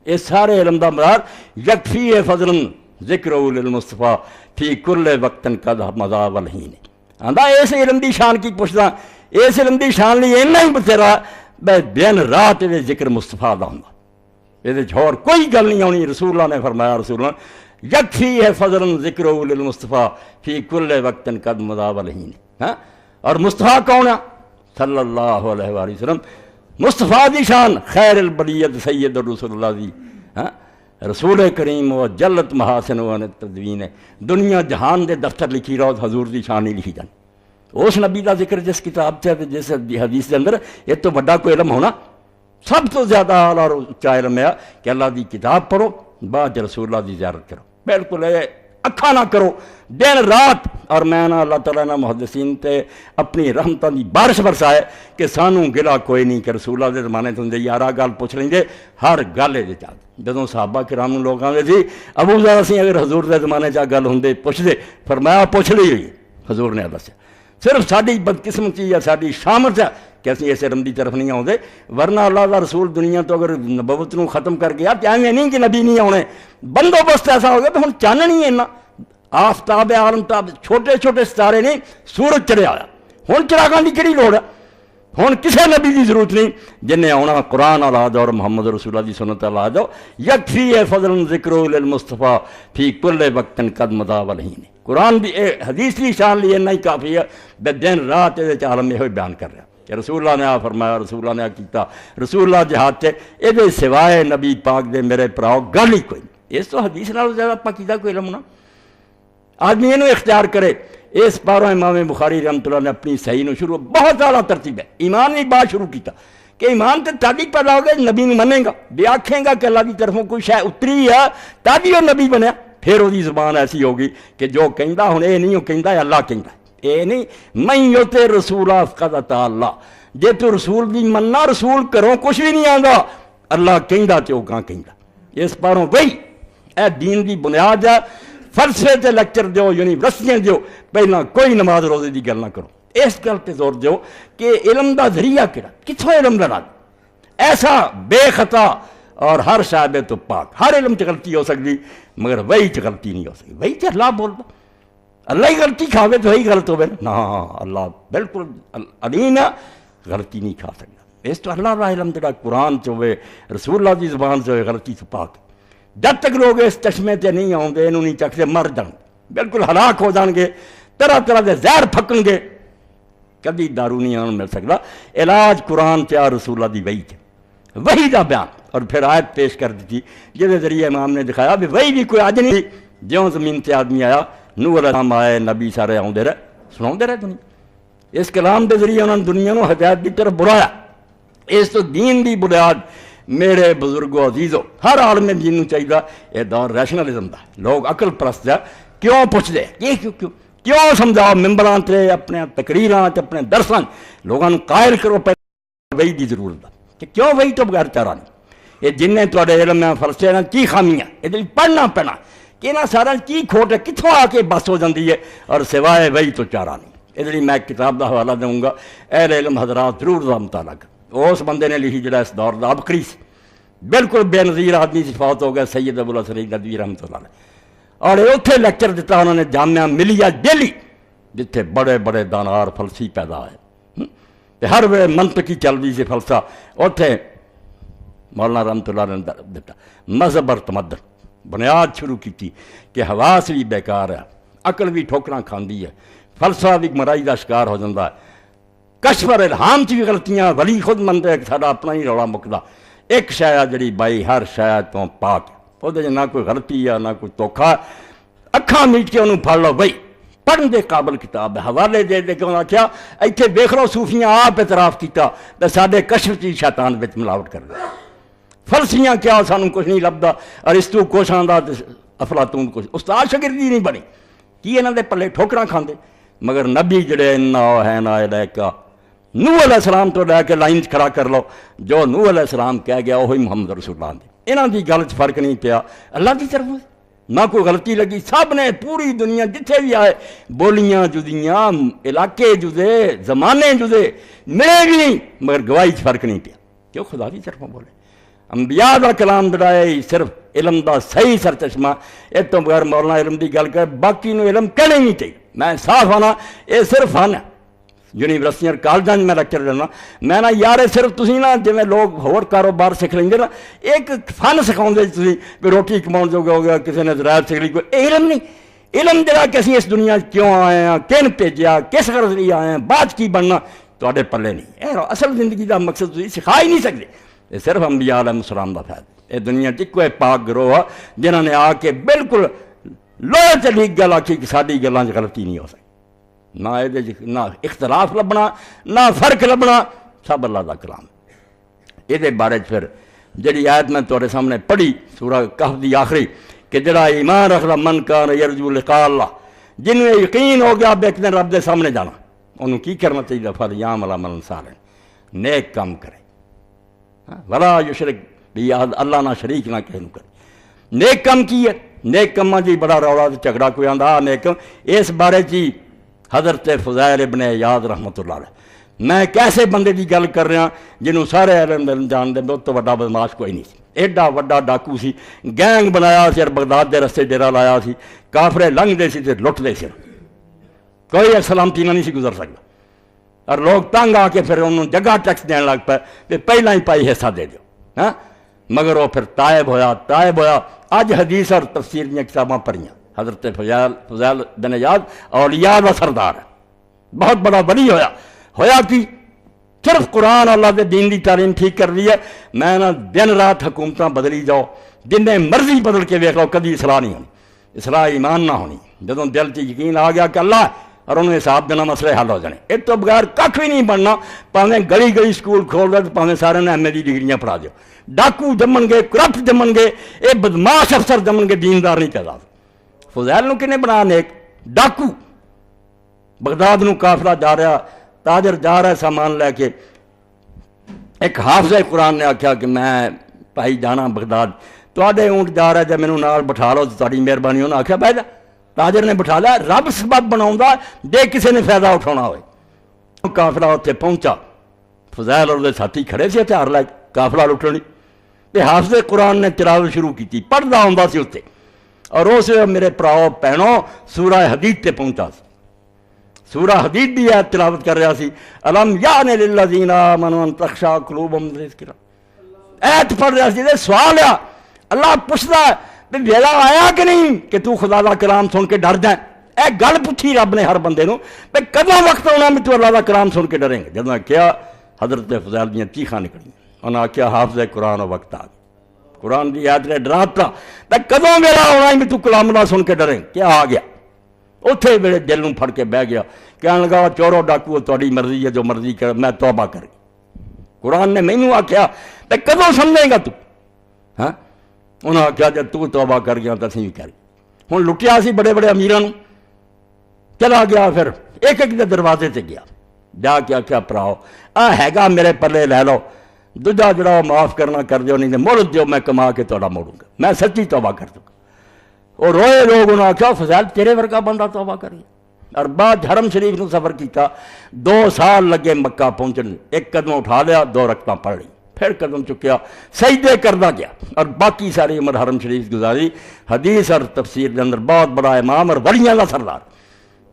A: یہ سارے علم دا مراد یکفی فضلا ذکر للمصطفیٰ فی کل وقت قد مضا والحین، آندا اس علم دی شان کی پوچھدا، اس علم دی شان لی اینا ہی بتھیرا بین رات ذکر مصطفیٰ دا ہوندا، یہ اور کوئی گل نہیں آنی. رسول اللہ نے فرمایا، رسول اللہ یکفی ہے فضل ذکر للمصطفیٰ فی کل وقت قد مضى والحین. اور مصطفیٰ کون ہے؟ صلی اللہ علیہ وآلہ وسلم. مصطفیٰ دی شان خیر البریت سید الرسول اللہ دی رسول کریم و جلت محاسن و تدوین ہے. دنیا جہان دے دفتر لکھی رہو حضور دی شان ہی لکھی جان. اس نبی دا ذکر جس کتاب سے جس حدیث کے اندر یہ تو بڑا کوئی علم ہونا. سب تو زیادہ اعلیٰ اور اچا علم ہے کہ اللہ دی کتاب پڑھو، بعد رسول اللہ دی زیارت کرو. بالکل اکھا نہ کرو دن رات. اور میں نہ اللہ تعالیٰ نے محدثین تے اپنی رحمتوں دی بارش برسائے کہ سانوں گلا کوئی نہیں کہ رسول اللہ دے زمانے تو ہوں یارہ گل پوچھ لیں گے ہر گل یہ چاہ. جدوں صحابہ کرام لوگ آتے سی ابو ذر اسی اگر حضور دے زمانے چاہ گل ہوں پوچھ دے، فرمایا پوچھ لی ہوئی حضور نے دسیا. صرف ساری بدقسمتی یا ساری شامت ہے کہ اسی اس علم دی طرف نہیں آتے. ورنہ اللہ دا رسول دنیا تو اگر نبوت نو ختم کر گیا تو ایویں نہیں کہ نبی نہیں آنے. بندوبست ایسا ہو گیا تو ہن چان نہیں ہے. آفتاب عالم تاب چھوٹے چھوٹے ستارے نہیں، سورج چڑھیا آیا. ہن چراغاں دی کہڑی لوڑ ہے؟ ہن کسے نبی دی ضرورت نہیں. جنہیں آنا قرآن الا دو اور محمد رسول اللہ دی سنت الا دو. یکفی ہے فضل ذکر للمصطفیٰ فی کل وقت قد مضى والحین. قرآن دی حدیث دی شان لیے نہیں کافی ہے. دن رات یہ عالم یہ بیان کر رہا کہ رسول اللہ نے آ فرمایا، رسول اللہ نے آ کیتا، رسول اللہ جہاد سے یہ سوائے نبی پاک دے میرے پراؤ گل ہی کوئی نہیں. اس تو حدیث نال زیادہ پاکیزہ کوئی علم نہ آدمی یہ اختیار کرے. اس پاروں امام بخاری رحمۃ اللہ نے اپنی صحیح نو شروع بہت اعلیٰ ترتیب ہے. ایمان نے بات شروع کیتا کہ ایمان تو تاڈی پیدا ہو گئے نبی نہیں منے گا، بھی آکھیں گا کہ اللہ کی طرفوں کوئی شے اتری ہے تاڈی وہ نبی بنیا. پھر وہ زبان ایسی ہوگی کہ جو کہندا ہن یہ نہیں وہ کہندا ہے اللہ کہندا ہے. یہ نہیں میں یوتے رسول فقد اطاع اللہ. جے تو رسول دی مننا رسول کرو کچھ بھی نہیں آندا، اللہ کہندا تے وہ کہاں کہندا. اس پاروں وہی اے دین دی بنیاد ہے. فلسفے تے لیکچر دیو، یونیورسٹیاں دیو، پہلا کوئی نماز روزے دی گل نہ کرو. اس گل تے زور دیو کہ علم دا ذریعہ کہڑا، کتھوں علم دا ایسا بے خطا اور ہر شعبے تو پاک. ہر علم چ غلطی ہو سکتی مگر وہی چ غلطی نہیں ہو سکتی. وہی تے اللہ بولتا، اللہ ہی غلطی کھاوے تو وہی غلط ہوئے نا. اللہ بالکل علیم ہے، غلطی نہیں کھا سکتا. اس تو اللہ دا علم جڑا قرآن چ ہوئے، رسول اللہ دی زبان سے ہوئے، غلطی تو پاک. جب تک لوگ اس چشمے تے نہیں آتے، انہوں نہیں چکھتے، مر جان بالکل ہلاک ہو جان گے. طرح طرح کے زہر پھکن گے، کبھی دارو نہیں آن مل سکتا. علاج قرآن چ رسول اللہ دی وحی چ، وحی دا بیان. اور پھر آیت پیش کر دی جہد ذریعے امام نے دکھایا بھی وحی بھی کوئی اج نہیں. جیوں زمین تے آدمی آیا، نوح علیہ السلام آئے، نبی سارے آتے رہے، سنا رہے دنیا. اس کلام کے ذریعے انہوں نے دنیا کو ہدایت کی طرف بلایا. اس تو دین دی بنیاد میرے بزرگوں عزیزوں ہر عالم دین چاہیے. یہ دور ریشنلزم دا، لوگ عقل پرست ہے. کیوں پوچھتے یہ کیوں سمجھاؤ ممبران تے اپنے تقریراں تے اپنے درساں لوگوں قائل کرو پہلے وہی دی ضرورت ہے کہ کیوں وہی تو بغیر چارہ نہیں. یہ جن تے علم میں فلسفے نے کی خامیاں یہ پڑھنا پینا کہ یہاں سارا کی کھوٹ ہے، کتوں آ کے بس ہو جاتی ہے اور سوائے وہی تو چارہ نہیں. یہ میں کتاب کا حوالہ دوں گا، اہل علم حضرات ضرور دا مطالعہ کریں. اس بندے نے لکھی جڑا اس دور دا عبقری سی، بالکل بے نظیر آدمی سی، فوت ہو گیا، سید ابو الحسن ندوی رحمۃ اللہ علیہ. اور اتنے لیکچر دیتا انہوں نے جامعہ ملیہ دہلی جتھے بڑے بڑے دانار فلسی پیدا ہوئے. ہر ویلے منطقی چل رہی سی فلسفہ. اتنے مولانا رحمۃ اللہ نے دیتا مذہب اور تمدن بنیاد شروع کی کہ حواس بھی بیکار ہے، عقل بھی ٹھوکراں کھاندی ہے، فلسفہ بھی مرائی کا شکار ہو جاتا ہے، کشف اور الہام چ بھی غلطیاں. ولی خود منتے ساڈا اپنا ہی رولا مکدا. ایک شاید جڑی بائی ہر شاید تو پاک، وہ نہ کوئی غلطی ہے نہ کوئی دھوکھا. اکھاں میٹ کے انہوں پڑھ لو بھائی، پڑھن دے قابل کتاب ہے. حوالے دے دے کے انہوں نے آخیا ایتھے دیکھ لو صوفیاں آپ اعتراف کیتا تے ساڈے کشف چ شیطان وچ ملاوٹ کر رہے. فلسیاں کیا سانوں کچھ نہیں لبدا، ارسطو کچھ آندا تے افلاطون کچھ. استاد شاگردی نہیں بنی کی انہاں دے پلے ٹھوکراں کھاندے. مگر نبی جڑے انا ہے نا الیکا نوح علیہ السلام تو لے کے لائن کھڑا کر لو، جو نوح علیہ السلام کہہ گیا وہی محمد رسول اللہ نے. انہاں دی گل فرق نہیں پیا، اللہ کی طرف نہ کوئی غلطی لگی. سب نے پوری دنیا جتھے بھی آئے بولیاں جدیاں، علاقے جدے، زمانے جدے، ملے بھی نہیں مگر گواہی فرق نہیں پیا. کیوں خدا کی طرفوں بولے. انبیاء دا کلام دڑائے صرف علم دا صحیح سر چشمہ. یہ تو بغیر مولانا علم دی گل کر باقی نو علم کہنے نہیں چاہیے. میں صاف آنا یہ صرف فن ہے، یونیورسٹیاں کالجاں میں لیکچر دینا میں نہ یار صرف تسی نا جویں لوگ ہور کاروبار سکھ لیندے نا ایک فن سکھاؤندے تسی کوئی روٹی کماؤن جو ہو گیا کسی نے زراعت سکھ لی کوئی علم نہیں علم جڑا کہ اسی اس دنیا کیوں آئے ہیں کن بھیجیا کس غرض لیے آئے ہیں بعد کی بننا تواڈے پلے نہیں اے اصل زندگی دا مقصد تسی سکھا ہی نہیں سکتے یہ صرف انبیاء علیہ السلام دا فائدہ یہ دنیا چ کوئی پاک گروہ جنہوں نے آ کے بالکل لوہے تے لیک گل آکھی کہ ساری گلاں چ غلطی نہیں ہو سکتی نہ نہ اختلاف لبنا نہ فرق لبنا سب اللہ دا کلام یہ بارے پھر جڑی آیت میں تھوڑے سامنے پڑھی سورہ کہف دی آخری کہ جڑا ایمان رکھدا من کان یرجو لقاء اللہ جنوں یقین ہو گیا ایک دن رب دے سامنے جانا انہوں کی کرنا چاہیے فلیعمل عملا صالحا نیک کام کرے ولا یشرک بھی اللہ نہ شریک نہ کہے کرے نیک کام کی ہے نیک کاماں جی بڑا رولا جھگڑا کوئی آندا نیک کام اس بارے جی حضرت فضیل ابن عیاض رحمۃ اللہ علیہ میں کیسے بندے دی گل کر رہا جنہوں سارے علم جان دے اس تو بڑا بدماش کوئی نہیں سی ایڈا وڈا ڈاکو سی گینگ بنایا سی اور بغداد دے رستے ڈیرا لایا سی کافرے لنگھ دے سی تے لٹ دے سی کوئی سلامتی نہیں سی گزر سکتا اور لوگ تنگ آ کے پھر انہوں جگہ ٹیکس دین لگ پے کہ پہلا ہی پائی حصہ دے دیو ہاں مگر وہ پھر تائب ہویا اج حدیث اور تفسیر دیا کتاباں پڑھیاں حضرت فضیل بن عیاض اولیاء دا سردار ہے بہت بڑا ولی ہویا کہ صرف قرآن اللہ دے دین دی تعلیم ٹھیک کر دی ہے میں نہ دن رات حکومتاں بدلی جاؤ جن مرضی بدل کے ویکھ لو کدی اصلاح نہیں ہونی اصلاح ایمان نہ ہونی جدوں دل چ یقین آ گیا کہ اللہ ہے اور انہوں نے حساب دینا مسئلے حل ہو جانے اس تو بغیر کھ بھی نہیں بننا پاویں گلی گلی سکول کھول دے پاویں سارے نے ایم اے دی ڈگریاں پڑھا دیو ڈاکو جمن گے کرپٹ جمن گے یہ بدماش افسر جمن گے دیندار نہیں پیدا فضیل نو کنے بنا نیک ڈاکو بغداد نو قافلہ جا رہا تاجر جا رہا ہے سامان لے کے ایک حافظ قرآن نے آکھیا کہ میں بھائی جانا بغداد تواڈے اونٹ جا رہا جے مینوں نال بٹھا لو تہاڈی مہربانی انہاں آکھیا بھائی تاجر نے بٹھا لیا رب سبب بناؤندا جے کسی نے فائدہ اٹھانا ہوئے قافلہ اتنے پہنچا فضیل اور ساتھی کھڑے سے ہتھیار لے قافلہ لٹن تے حافظ قرآن نے تلاوت شروع کی پڑھدا ہوندا سی اتنے اور اس میرے پراؤ بہنوں سورہ حدید تے پہنچا سی سورہ حدید بھی آیت تلاوت کر رہا سی الم یعن للذین آمنوا ان تخشع قلوبہم لذکر اللہ آیت پڑھ رہا سی تے سوال ہے اللہ پوچھدا ہے ویلا آیا کہ نہیں کہ تو خدا دا کلام سن کے ڈر جائیں اے گل پوچھی رب نے ہر بندے نو بھئی کدوں وقت آنا میں تو اللہ دا کلام سن کے ڈریں گے جدوں کیا حضرت فضیل دیاں چیخاں نکلیاں انہاں آکھیا حافظ قرآن وقت آ گیا قرآن دی آیت نے ڈراتا تے کدوں ویلا آنا میں تو کلام اللہ سن کے ڈریں کیا آ گیا اتھے ویلے دل نوں پھڑ کے بہ گیا کہنے لگا چورو ڈاکو تہاڈی مرضی ہے جو مرضی کر میں توبہ کر قرآن نے مینوں آکھیا تے کدوں سمجھے گا تو ہاں انہوں نے آخیا جب تو توبہ کر گیا تو اسی بھی کر ہوں لٹیا سی بڑے بڑے امیراں چلا گیا پھر ایک ایک دے دروازے تے گیا جا کے آخیا پراؤ ہے میرے پلے لے لو دوجا جڑا معاف کرنا کر دیو نہیں مڑ دیو میں کما کے تہاڈا موڑوں گا میں سچی توبہ کر دوں گا اور روئے لوگ انہوں نے آخیا فضیل تیرے ورگا بندہ توبہ کر گیا اور بعد حرم شریف نو سفر کیتا 2 سال لگے مکہ پہنچن ایک قدم اٹھا لیا 2 رکعتاں پڑھ لی پھر قدم چکیا سجدے کردا گیا اور باقی ساری عمر حرم شریف گزاری حدیث اور تفسیر کے اندر بہت بڑا امام اور ولیاں دا سردار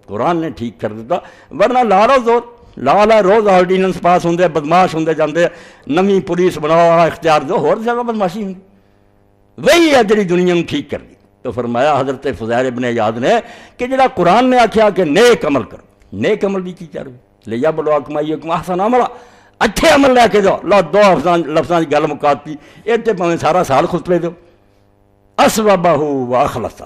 A: قرآن نے ٹھیک کر دیتا ورنہ لا زور لا روز آرڈیننس پاس ہوندے بدماش ہوندے جاندے نویں پولیس بناؤ اختیار دو اور زیادہ بدماشی ہوندی وہی ہے جڑی دنیا میں ٹھیک کر دی تو فرمایا حضرت فضیل ابن عیاض نے کہ جڑا قرآن نے آکھیا کہ نیک عمل کرو نیک عمل دی کی چاہیے لیبلوکم ایکم احسن عملا اچھے عمل لے کے جاؤ لا 2 لفظاں کی گل مکاتی یہ پاویں سارا سال خطبے دو اسوبہ و اخلصا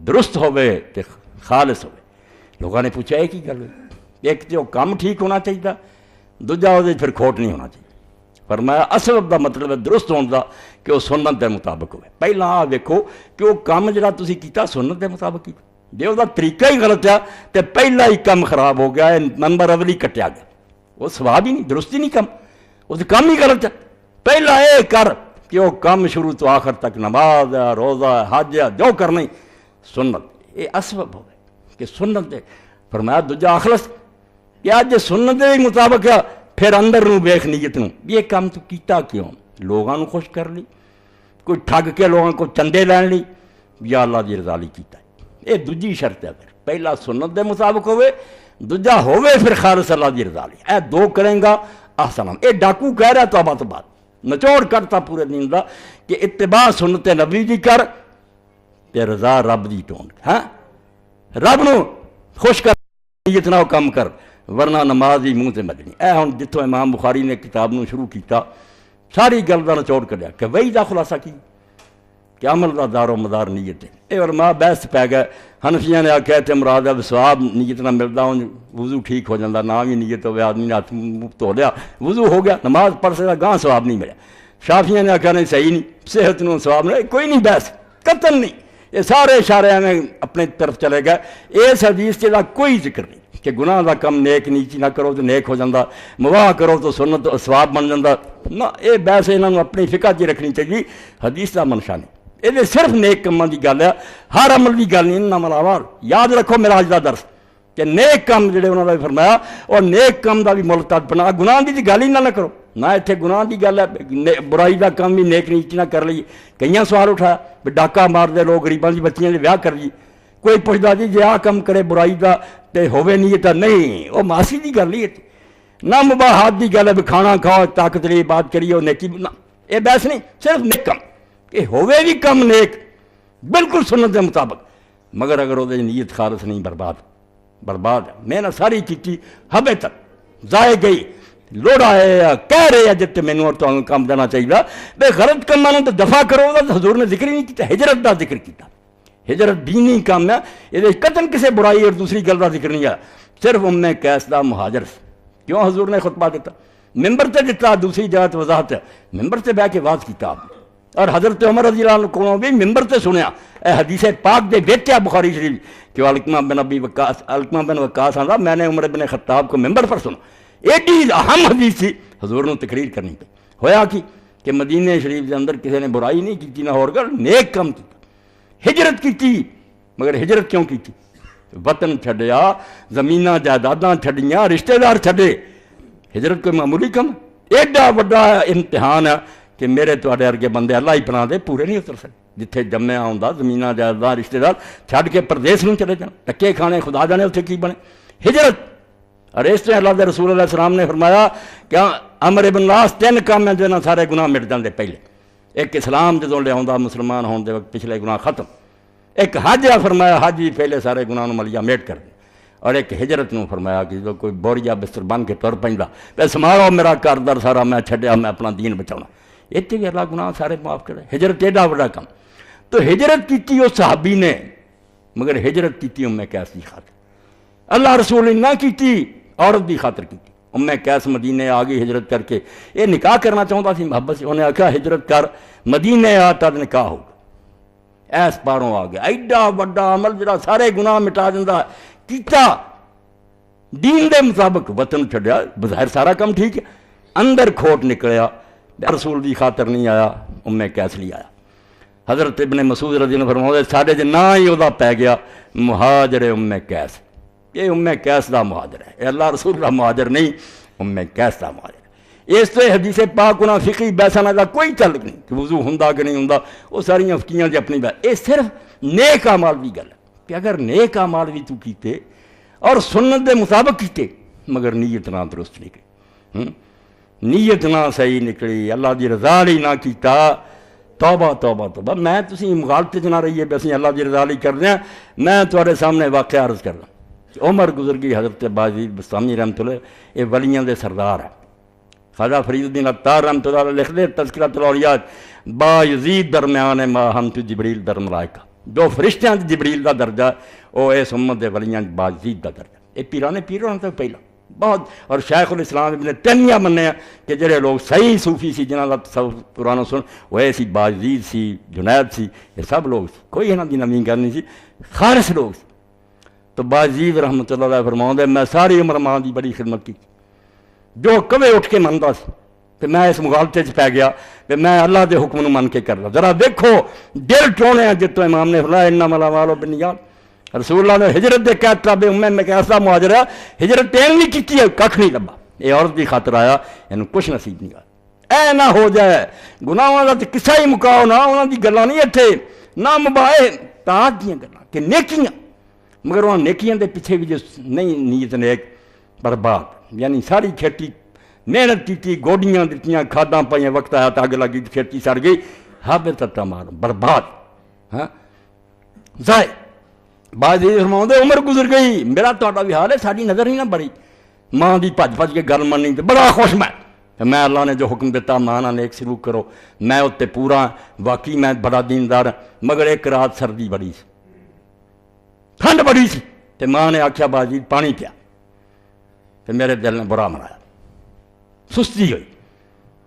A: درست ہوئے تے خالص ہوئے لوگوں نے پوچھا یہ کی گل ایک تو کام ٹھیک ہونا چاہیے دوجا وہ پھر کھوٹ نہیں ہونا چاہیے فرمایا اسبب دا مطلب ہے درست ہونے دا کہ وہ سنت دے مطابق ہوئے پہلا آ دیکھو کہ وہ کام جڑا تسی کیتا سنت دے مطابق کیتا جے وہ طریقہ ہی غلط ہے تو پہلا ہی کام خراب ہو گیا نمبر اولی کٹیا گیا وہ ثواب ہی نہیں درست ہی نہیں کم اس کام ہی غلط ہے پہلا یہ کر کہ وہ کام شروع تو آخر تک نماز ہے روزہ ہے حج ہے جو کرنا ہی سنت یہ اسبب ہو گئے کہ سنت دے فرمایا دوجا اخلص کہ آج جے سنت دے مطابق ہے پھر اندر نو ویکھ نیت نو یہ کام تو کیتا کیوں لوگاں نو خوش کر لی کوئی ٹھگ کے لوگاں کو چندے لین لی یا اللہ دی رضا لی کیتا یہ دوجی شرط ہے پھر پہلا سنت دے مطابق ہوئے دوجا ہووے پھر خالص اللہ دی رضا لئی، اے دو کریں گا احسن. اے ڈاکو کہہ رہا توبہ تو بعد نچوڑ کرتا پورے دین دا کہ اتباع سنت نبی دی کر تے رضا رب دی ٹونڈ. ہاں رب نو خوش کر نیت نہ کم کر ورنہ نماز ہی منہ تے مجنی. اے ہن جتوں امام بخاری نے کتاب نو شروع کیتا ساری گل دا نچوڑ کڈیا کہ وہی دا خلاصہ کی کہ عمل دا دار و مدار نیت ہے. اے علماء بحث پی گئے. حنفیاں نے آخیا تے مراد ہے ثواب نیت نہ ملدا ہوں وضو ٹھیک ہو جاتا، نہ بھی نیت ہوئے آدمی نے ہاتھ دھو لیا وضو ہو گیا نماز پڑھ سکتا گاہ ثواب نہیں ملیا. شافیاں نے آخیا نہیں صحیح نہیں صحت نو ثواب نہیں، کوئی نہیں بحث قتل نہیں. یہ سارے اشارے میں اپنے طرف چلے گئے. اس حدیث کا کوئی ذکر نہیں کہ گناہ دا کم نیک نیچی نہ کرو تو نیک ہو جاتا، مواہ کرو تو سنت ثواب بن جاتا. نہ یہ بحث انہوں نے اپنی فقہ چ رکھنی چاہیے. حدیث کا منشا نہیں، یہ صرف نیک کاماں کی گل ہے، ہر عمل کی گل نہیں. انہاں ملاوار یاد رکھو میرا اج دا درس کہ نیک کام جڑے انہوں نے فرمایا اور نیک کام دا بھی ملتد بنا. گناہ دی گل ہی نہ کرو، نہ اتنے گناہ دی گل ہے. برائی دا کام بھی نیک نیچی نہ کر لی. کئی سوال اٹھایا بھی ڈاکہ مار دے لوگ غریباں دی بچیاں دے ویاہ کر لی. کوئی پوچھتا جی جے آ کم کرے برائی دا تے ہوے نیت نہیں، وہ معاشی دی گل ہی ہے. نہ مباحات دی گل ہے بھی کھانا کھاؤ طاقت لی بات کریے اور نیکی نہ، یہ بحث نہیں. صرف نیک کم کہ ہوے بھی کم نیک بالکل سنت کے مطابق، مگر اگر وہ نیت خالص نہیں برباد ہے. محنت ساری کی ہبے تک ضائع گئی. لوڑا ہے کہہ رہے ہیں جتنے مینوں اور تمہیں کام دینا چاہیے بے غلط کاماں تو دفاع کرو. تو حضور نے ذکر ہی نہیں کیتا، ہجرت دا ذکر کیتا. ہجرت دینی کام ہے، یہ قطن کسی برائی اور دوسری گل کا ذکر نہیں ہے. صرف قیس دا مہاجر کیوں حضور نے خطبہ دیتا، ممبر تے دیتا. دوسری جگہ تے وضاحت ہے ممبر تے بہ کے واز کیتا آپ نے. اور حضرت عمر رضی اللہ عنہ کو بھی ممبر تے سنیا. اے حدیث پاک دے ویچیا بخاری شریف کہ علقمہ بن وقاص آندا میں نے عمر بن خطاب کو ممبر پر سنا. ایڈی اہم حدیث تھی، حضور نے تقریر کرنی پی. ہویا کہ مدینہ شریف کے اندر کسی نے برائی نہیں کی نہ اور گل نیک کام کی. ہجرت کی، مگر ہجرت کیوں کی؟ وطن چھڈیا، زمیناں جائیداداں چھڈیاں، رشتہ دار چھڈے. ہجرت کوئی معمولی کم؟ ایڈا وڈا امتحان ہے کہ میرے تواڈے ورگے بندے اللہ ہی پناہ دے پورے نہیں اتر سکتے. جتھے جمیا ہوندا زمیناں جائیداداں رشتہ دار چھڈ کے پردیس نوں چلے جان، ٹکے کھانے خدا جانے اتنے کی بنے. ہجرت. اور اس طرح اللہ دے رسول علیہ السلام نے فرمایا کہ عمر بن العاص 3 کام ہیں جنہاں سارے گناہ مٹ جاندے. پہلے ایک اسلام جدوں لے آوندا مسلمان ہون دے وقت پچھلے گناہ ختم. ایک حج ہے فرمایا حج ہی پہلے سارے گناہ ملیا میٹ کر دے. اور ایک ہجرت نوں فرمایا کہ جدوں کوئی بوریا بستر بن کے تر پیندا تے سماڑو میرا گھر در سارا میں چھڈیا میں اپنا دین بچاؤنا. اتنے بھی اللہ گناہ سارے معاف کرے. ہجرت ایڈا بڑا کام. تو ہجرت کیتی اس صحابی نے، مگر ہجرت کیتی قیس دی خاطر. اللہ رسول نے نہ کیتی، عورت دی خاطر کیتی. قیس مدینے آ گئی ہجرت کر کے. یہ نکاح کرنا چاہتا سی محبت سے، انہیں آخیا ہجرت کر مدینے آ تد نکاح ہوگا. ایس پاروں آ گیا. ایڈا وڈا عمل جڑا سارے گناہ مٹا دینا کیتا دین دے مطابق. وطن چھڈیا بظاہر سارا کام ٹھیک ہے، اندر کھوٹ نکلیا. رسول دی خاطر نہیں آیا، قیس لی آیا. حضرت ابن مسعود رضی اللہ عنہ فرماؤں ساڈے جے نا ہی وہدا پی گیا مہاجر قیس. یہ قیس دا مہاجر ہے، یہ اللہ رسول دا مہاجر نہیں، قیس دا مہاجر ہے. اس طرح حدیث پاک انہاں فقہی بحثاں دا کوئی تعلق نہیں کہ وضو ہوندا کہ نہیں ہوندا. وہ ساریاں فقیاں دی اپنی بحث. یہ صرف نیک اعمال دی گل ہے کہ اگر نیک اعمال بھی تو کیتے اور سنت دے مطابق کیتے مگر نیت نہ درست نکلی، نیت نہ صحیح نکلی، اللہ دی رضا لئی نہ کیتا، توبہ توبہ توبہ. میں تسی مغالطے چ نہ رہیے بھی اسی اللہ دی رضا لئی کرتے ہیں. میں تواڈے سامنے واقعہ عرض کردا. عمر گزر گئی حضرت باجید بستامی رحمۃ اللہ، یہ ولیاں دے سردار ہے. خواجہ فرید الدین عطار رحمۃ اللہ لکھ دے تذکرۃ الاولیاء با یزید درمیان ما ہم تو جبریل در ملائکہ. جو فرشتیاں جبریل دا درجہ وہ اس امت دے ولیاں با یزید دا درجہ. یہ پیرانے پیر ہونا تو پہلا بہت. اور شیخ الاسلام ابن تیمیہ مننے کہ جڑے لوگ صحیح صوفی سی جنہاں دا تصوف قرآن و سن وہ سی با یزید سی جنید سی، یہ سب لوگ سی، کوئی انہاں دی نویں گل نہیں سی، خالص لوگ سی. تو باجید رحمۃ اللہ علیہ فرماؤں میں ساری عمر ماں دی بڑی خدمت کی، جو کبھی اٹھ کے منتا سی کہ میں اس مغالطے چ پی گیا کہ میں اللہ دے حکم نو من کے کر رہا. ذرا دیکھو دل ٹونے ہیں جتوں امام نے فرمایا انما الاعمال بالنیات. رسول اللہ نے ہجرت دے کہہ تابع قیس دا مہاجر ہے، ہجرت ٹین نہیں کیتی ہے، ککھ نہیں لبا. یہ عورت دی خاطر آیا، اینوں کچھ نصیب نہیں آیا. اے نہ ہو جائے گناہاں دا تے قصہ ہی مکاؤ نہ، انہاں دی گلاں نہیں اتھے نہ مباح طاعت دیاں گلاں کہ نیکیاں مگر وہاں نیکیاں دے پیچھے بھی جو نہیں نیت نیک برباد، یعنی ساری کھیتی محنت کی، گوڈیاں دیتیاں، کھاداں پائیاں، وقت آیا تو اگ لگی کھیتی سڑ گئی، حابطۃ اعمالہم، برباد، ہاں ضائع۔ بعض فرماؤں دے عمر گزر گئی، میرا تہاڈا بھی حال ہے، ساری نظر ہی نہ بڑی، ماں دی بھج بھج کے گل مننی تے بڑا خوش میں اللہ نے جو حکم دیتا ماں نال نیک سلوک کرو، میں اتنے پورا، واقعی میں بڑا دیندار ہاں، مگر ایک رات سردی بڑی سی، ٹھنڈ بڑی سی، تے ماں نے آکھیا باجی پانی پیا، تے میرے دل نے برا منایا، سستی ہوئی،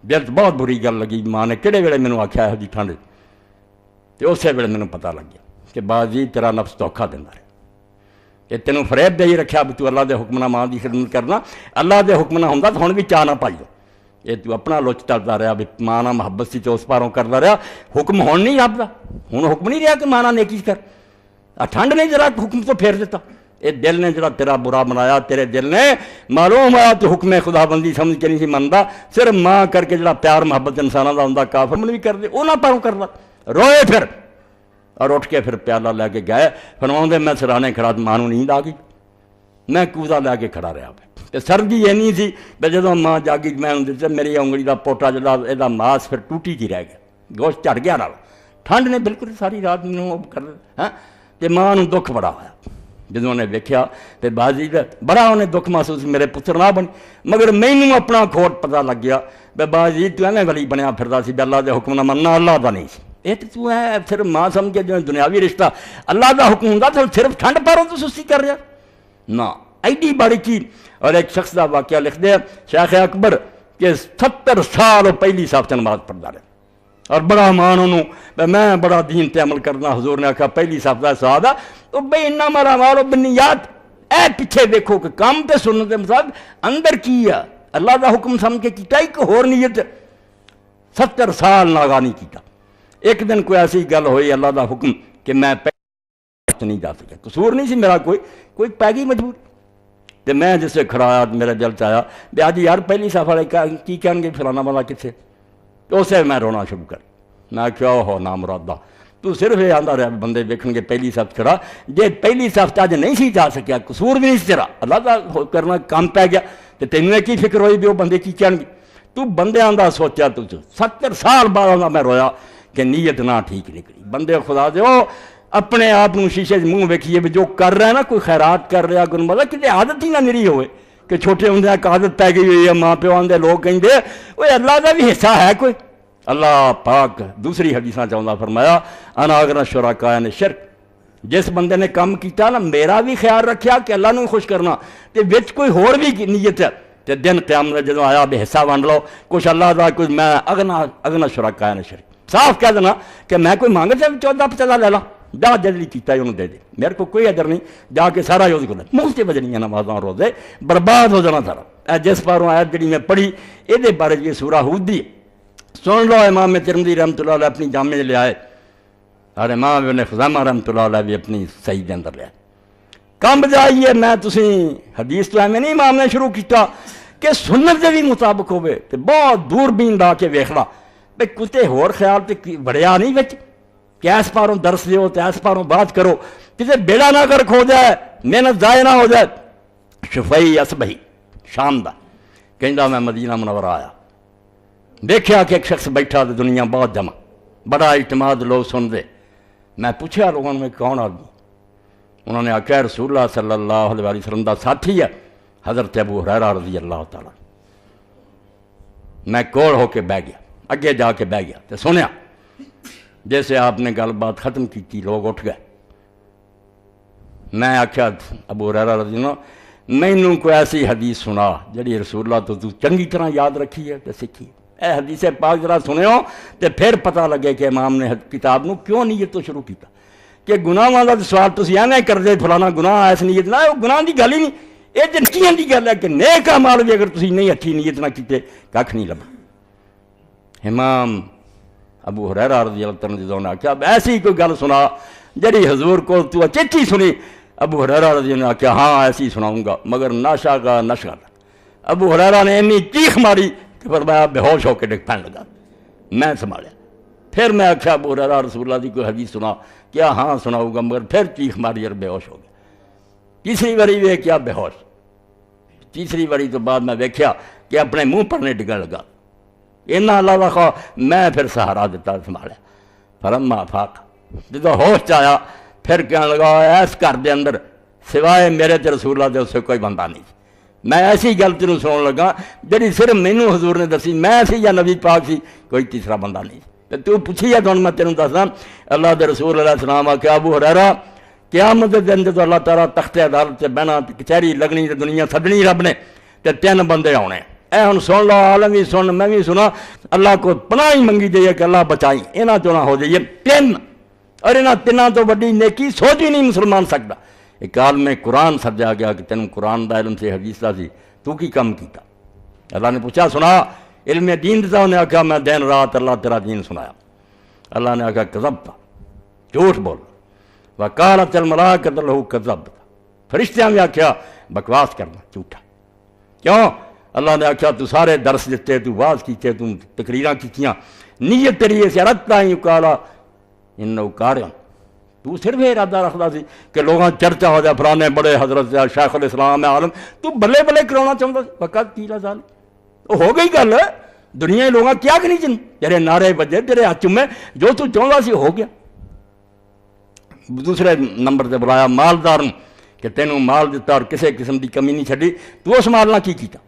A: دل تو بہت بری گل لگی، ماں نے کہڑے ویلے مینوں آکھیا ہے جی ٹھنڈ، تے اسی ویلے مینوں پتہ لگ گیا کہ باجی تیرا نفس دھوکھا دیندا رہا، کہ تینوں فریب دے ہی رکھیا بھی تو اللہ دے حکم نہ ماں دی خدمت کرنا، اللہ دے حکم نہ ہوندا تو ہن بھی چاہ نہ پائی دو، یہ تو اپنا لچ چلتا رہا بھی ماں نہ محبت سی تو اس پاروں کرتا رہا، حکم ہون نہیں رب دا، ہن حکم نہیں رہا کہ ماں نہ نیکی کر، ٹھنڈ نے ذرا حکم تو پھیر دیتا، یہ دل نے جڑا تیرا برا بنایا، تیرے دل نے معلوم ہوا تو حکم خدا بندی سمجھ کے نہیں سی منتا، صرف ماں کر کے جڑا پیار محبت انسانوں کا ہوندا کافر من بھی کر دے وہ نہ پاروں کرتا، روئے پھر اور اٹھ کے پھر پیالہ لے کے گئے، فرماؤں دے میں سرانے کھڑا ماں نوں نیند آ گئی، میں کوزا لے کے کھڑا رہا تے سردی اینی سی کہ جدوں ماں جاگی میں دتا میری انگلی دا پوٹا جڑا یہ ماس پھر ٹوٹی کی رہ گیا، گوشت چڑھ گیا نال، ٹھنڈ نے بالکل ساری رات مینوں کر ہاں تے ماں نوں دکھ بڑا ہویا جدوں نے ویکھیا تے بازی بڑا انہیں دکھ محسوس میرے پتر نہ بنی، مگر مینوں اپنا کھوٹ پتہ لگ گیا بے بازی تو ایویں ولی بنیا پھردا سی بے اللہ دے حکم نہ مننا اللہ دا نہیں سی، یہ تو ہے صرف ماں سمجھ کے جو دنیاوی رشتہ اللہ دا حکم ہوندا تو صرف ٹھنڈ پاروں تو سستی کر رہا نہ ایڈی بڑی چیز۔ اور ایک شخص کا واقعہ لکھ دیا شیخ اکبر کہ 70 سال وہ پہلی صاحب نماز پڑھتا رہا اور بڑا مان انہوں میں بڑا دین تے عمل کرنا، حضور نے آخیا پہلی صاحب کا سواد ہے تو بھائی انہا مارا مارو بنیاد اے پیچھے دیکھو کہ کام تے سنت مصاب اندر کی ہے، اللہ دا حکم سمجھ کے کیتا ایک ہور نیت، 70 سال ناغا نہیں کیتا۔ ایک دن کوئی ایسی گل ہوئی اللہ دا حکم کہ میں نہیں جا سکا، قصور نہیں سی میرا کوئی پی گئی مجبور، تو میں جس سے کھڑا آیا میرے دل چاہیا بھی آج یار پہلی صاحب والے کی کہیں گے فلانا والا کتنے، تو اسے میں رونا شروع کر، میں کیا ہو نام مرادہ تو صرف یہ آتا رہا بندے دیکھیں گے پہلی صاحب کھڑا، جی پہلی صاحب اج نہیں سی جا سکیا قصور بھی نہیں سی تیرا، اللہ کا کرنا کام پی گیا، تو تینوں کی فکر ہوئی بھی وہ بندے کی کہیں گے، تو بندیاں دا سوچا تو 70 سال بعد میں رویا کہ نیت نہ ٹھیک نکلی، بندے خدا دے اپنے آپ شیشے منہ ویکھیے بھی جو کر رہا ہے نا کوئی خیرات کر رہا کوئی مطلب کہ عادت ہی نہ نری ہوئے کہ چھوٹے ہوں ایک عادت پی گئی ہوئی ہے، ماں پیو آدھے لوگ کہیں دے وہ اللہ کا بھی حصہ ہے کوئی، اللہ پاک دوسری حدیثاں چاہتا فرمایا انا اغنی الشرکاء عن الشرک، جس بندے نے کام کیتا نا میرا بھی خیال رکھیا کہ اللہ نے خوش کرنا تے وچ کوئی ہور بھی نیت ہے تے دن قیامت جدوں آیا بے حصہ ونڈ لو کچھ اللہ دا کچھ میں اغنی الشرکاء عن الشرک، صاف کہہ دینا کہ میں کوئی مانگ سے 14-50 لے لا جا جلدی کیتا ہے انہوں دے دے، میرے کو کوئی ادر نہیں، جا کے سارا یوز کرنا مفت بجنی نمازاں روزے برباد ہو جانا سارا۔ جس پاروں آیت جڑی میں پڑھی یہ بارے یہ سورہ ہود دی سن لو، امام ترمذی رحمۃ اللہ علیہ اپنی جامع لے آئے اور امام ابن خزیمہ رحمۃ اللہ علیہ بھی اپنی صحیح دے اندر لے آئے، کم بجائیے میں تسی حدیث تو ایویں نہیں امام نے شروع کیتا کہ سنت دے بھی مطابق ہوئے تو بہت دور بین لا کے ویکھنا بھئی کتے ہور خیال تے بڑیا نہیں وچ کہ ایس پاروں درس دیو تو ایس پاروں بات کرو، کسی بیڑا نہ کر کھو جائے، محنت ضائع نہ ہو جائے۔ شفیع اصبہی شام دا کہندا میں مدینہ منورہ آیا، دیکھیا کہ ایک شخص بیٹھا تو دنیا بہت جمع، بڑا اعتماد لوگ سن دے، میں پوچھا لوگوں میں کون آدمی، انہوں نے آخیا رسول اللہ صلی اللہ علیہ وسلم دا ساتھی ہے حضرت ابو ہریرہ رضی اللہ تعالیٰ۔ میں کول ہو کے بہ گیا، اگے جا کے بہ گیا تو سنیا جیسے آپ نے گل بات ختم کی تھی لوگ اٹھ گئے، میں آخیا ابو ہریرہ رضی اللہ مینوں کوئی ایسی حدیث سنا جڑی رسول اللہ تو چنگی طرح یاد رکھی ہے تو سیکھی اے حدیث پاک ذرا سنو تو پھر پتہ لگے کہ امام نے کتاب نو کیوں نیت تو شروع کیتا کہ گناہاں دا سوال تسی ایویں کردے فلانا گناہ ایس نیت نہ، وہ گناہ دی گل ہی نہیں، یہ جنکیاں دی گل ہے کہ نیک اعمال بھی اگر تسی نہیں اچھی نیت نہ کیتے کھ نہیں لبا۔ امام ابو ہریرہ رضی اللہ عنہ جدوں نے آخیا ایسی کوئی گل سنا جڑی حضور کو تو چیچی سنی، ابو ہریرہ رضی اللہ نے آخیا ہاں ایسی سناؤں گا مگر نشہ کا نشہ۔ ابو ہریرہ نے ایمی چیخ ماری کہ فرمایا بے ہوش ہو کے ڈگ پہن لگا، میں سنبھالیا، پھر میں آخیا ابو ہریرہ رسول اللہ کی کوئی حدیث سنا، کیا ہاں سناؤں گا، مگر پھر چیخ ماری اور بے ہوش ہو گیا۔ تیسری باری ویکھیا بے ہوش، تیسری باری تو بعد میں ویکھیا کہ اپنے منہ پر نہیں ڈگن لگا، اینا اللہ خواہ میں پھر سہارا دیتا سنبھالیا، فلما فاق، جدو ہوش چایا پھر کہنے لگا ایس گھر دے اندر سوائے میرے تے رسول اللہ دے اسے کوئی بندہ نہیں، میں ایسی گل تینوں سنن لگا جڑی صرف مینوں حضور نے دسی، میں سی یا نبی پاک سی، کوئی تیسرا بندہ نہیں۔ تو پوچھی ہے تو میں تینوں دسدا، اللہ دے رسول علیہ السلام آکھیا ابو ہریرہ قیامت دے دن جدو اللہ تعالیٰ تخت عدالت سے بہنا کچہری لگنی تے دنیا سدنی رب نے تے 3 بندے آنے، اے ہن سن لو، عالم بھی سن میں بھی سنا، اللہ کو پناہ ہی منگی جائیے کہ اللہ بچائی انہاں چوں نہ ہو جائیے 3، اور انہاں 3 تو وڈی نیکی سوچ ہی نہیں مسلمان سکتا۔ ایک عالم قرآن سجا گیا کہ تینوں قرآن دا علم سے حدیث دا سی، تو کی کم کیتا؟ اللہ نے پوچھا سنا علم دین دا، انہیں آکھا میں دن رات اللہ تیرا دین سنایا۔ اللہ نے آکھا کذبت، جھوٹ بول، وقالت الملائکۃ لہ کذبت، فرشتیاں بھی آکھیا بکواس کرنا، جھوٹا۔ کیوں؟ اللہ نے آکھیا تو سارے درس دیتے، تو واز کیتے، تو تقریراں کیتیاں، نیت تیری اس ارادہ ہی کالا انہو کارن، تو صرف ارادہ رکھدا سی کہ لوگاں چرچا ہو جائے فلانے بڑے حضرت شیخ الاسلام عالم، تو بلے بلے کرانا چاہتا سی، وقت کیلا سال ہو گئی گل، دنیا لوگاں کیا کرنی چن، تیرے نعرے بجے، تیرے ہاتھ چومے، جو تو چاہتا سی ہو گیا۔ دوسرے نمبر تے بلایا مالدار کہ تینوں مال دیتا اور کسی قسم دی کمی نہیں چھڈی، تو اس مال نہ کی کیتا؟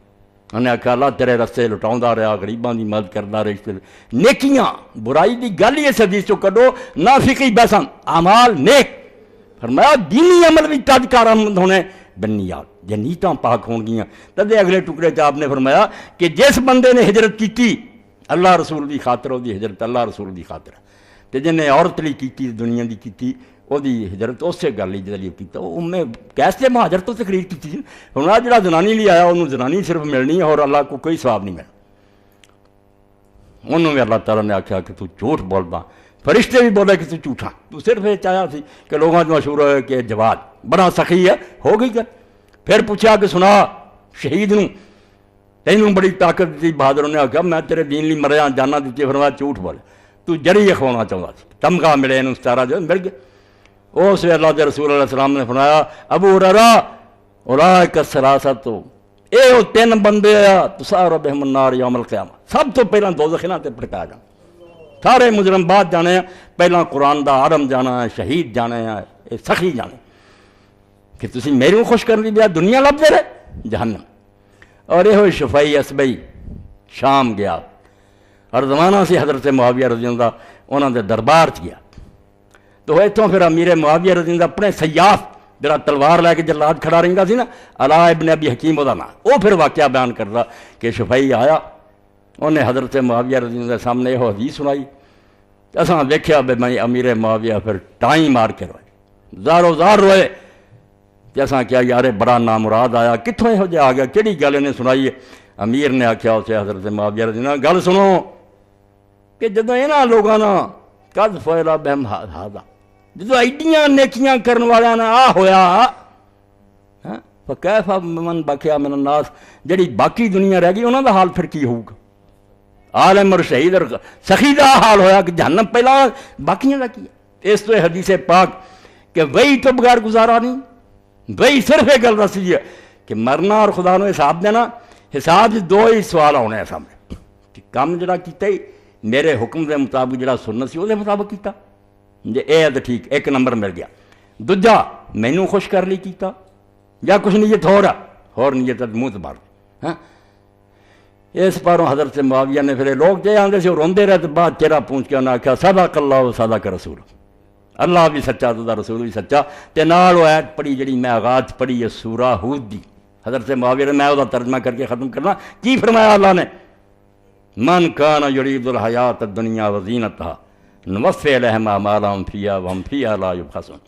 A: انہیں آکھا اللہ تیرے رستے لٹاؤندا رہا، غریباں دی مدد کردا رہا، نیکیاں، برائی دی گل ہی اس حدیث چوں کڈو، نافقی بحثاں اعمال نیک، فرمایا دینی عمل بھی تد کارآمد ہونے بنیاد، جے نیتاں پاک ہون گیاں۔ تدے اگلے ٹکڑے چ آپ نے فرمایا کہ جس بندے نے ہجرت کیتی اللہ رسول دی خاطر، وہ دی ہجرت اللہ رسول دی خاطر، تے جن نے عورت لی کیتی دنیا دی کیتی، وہ دی ہجرت اسے گل ہی جدی کیتا، میں کیسے مہاجر تو تقریر کی ہوں آ جڑا زنانی لی آیا انہوں زنانی صرف ملنی ہے اور اللہ کو کوئی ثواب نہیں ملنا۔ انہوں بھی اللہ تعالیٰ نے آکھیا کہ تو جھوٹ بولدا، فرشتے بھی بولے کہ تو جھوٹا، تو صرف یہ چاہیا سی کہ لوگوں کو مشہور ہوئے کہ جواد بڑا سخی ہے، ہو گئی گل۔ پھر پوچھا کہ سنا شہید نوں تینوں بڑی طاقت دی، بہادر نے آکھیا میں تیرے دین لی مریا جانا دیتی، فرمایا جھوٹ بول، تو جری اخوانا چاہتا سی، تمغہ ملے انہوں ستارہ جو مل گیا۔ اس ویلے اللہ دے رسول علیہ السلام نے فرمایا ابو ہریرہ اولئک الثلاثۃ، اے وہ 3 بندے آ تسعر بہم النار یوم القیامہ، سب تو پہلا دوزخ انہاں تے پٹکایا جانا، سارے مجرم بعد جانے ہیں، پہلا قرآن دا عالم جانا ہے، شہید جانے ہیں، سخی جانے کہ تسی میرے خوش کرنے دیا دنیا لب دے رہے جہنم۔ اور یہ شفائی اسبئی شام گیا اور زمانہ سے حضرت معاویہ رضی اللہ انہوں دے دربار چ گیا، تو اتوں پھر امیر معاویہ رضی اللہ اپنے سیاف جڑا تلوار لے کے جلاد کھڑا رہندا سی نا، علاء ابن ابی حکیم وہ نام، وہ پھر واقعہ بیان کردا کہ شفائی آیا، انہیں حضرت معاویہ رضی اللہ کے سامنے یہ حدیث سنائی، اساں دیکھیا بے میں امیر معاویہ پھر ٹائم مار کے روئے، زارو زار روئے، جیسا کیا یار بڑا نامراد آیا، کتوں یہو جہا آ گیا، کہڑی گل انہیں سنائی ہے؟ امیر نے آکھیا اسے حضرت معاویہ رضی اللہ گل سنو کہ جدو یہاں لوگوں نے قد فعل بہم ھذا، جدو ایڈیاں نیکیاں کرن والیاں نے آ ہویا، فکیف من بقیا من الناس، جڑی باقی دنیا رہ گئی انہاں دا حال پھر کی ہوگا؟ عالم اور شہید اور سخی دا حال ہویا کہ جہنم پہلا باقیاں دا کی ہے۔ اس تو حدیث پاک کہ وہی تو بغیر گزارا نہیں، وہی صرف ایک گل دسی ہے کہ مرنا اور خدا نو حساب دینا، حساب 2 ہی سوال آنے ہیں سامنے کہ کام جڑا کیتا ہی میرے حکم دے مطابق جڑا سننا سی وہ دے مطابق کیتا، جے اے تو ٹھیک 1 نمبر مل گیا، دوجا مینوں خوش کر لی کیتا یا کچھ نیت ہور نیت منہ مار۔ ہاں اس پاروں حضرت معاویہ نے پھر لوگ جے آندے سے روندے رہے، تو بعد چہرہ پونچھ کے انہاں آکھیا صدق اللہ و صدق رسول، اللہ بھی سچا تو رسول بھی سچا، تے نال وہ آیت پڑھی جڑی میں آغاز پڑھی ہے سورہ ہود دی، حضرت معاویہ نے میں وہ ترجمہ کر کے ختم کرنا، کی فرمایا اللہ نے؟ من کان یرید الحیات الدنیا وزینتہا نوفی الیہم اعمالہم فیہا وہم فیہا لا یبخسون۔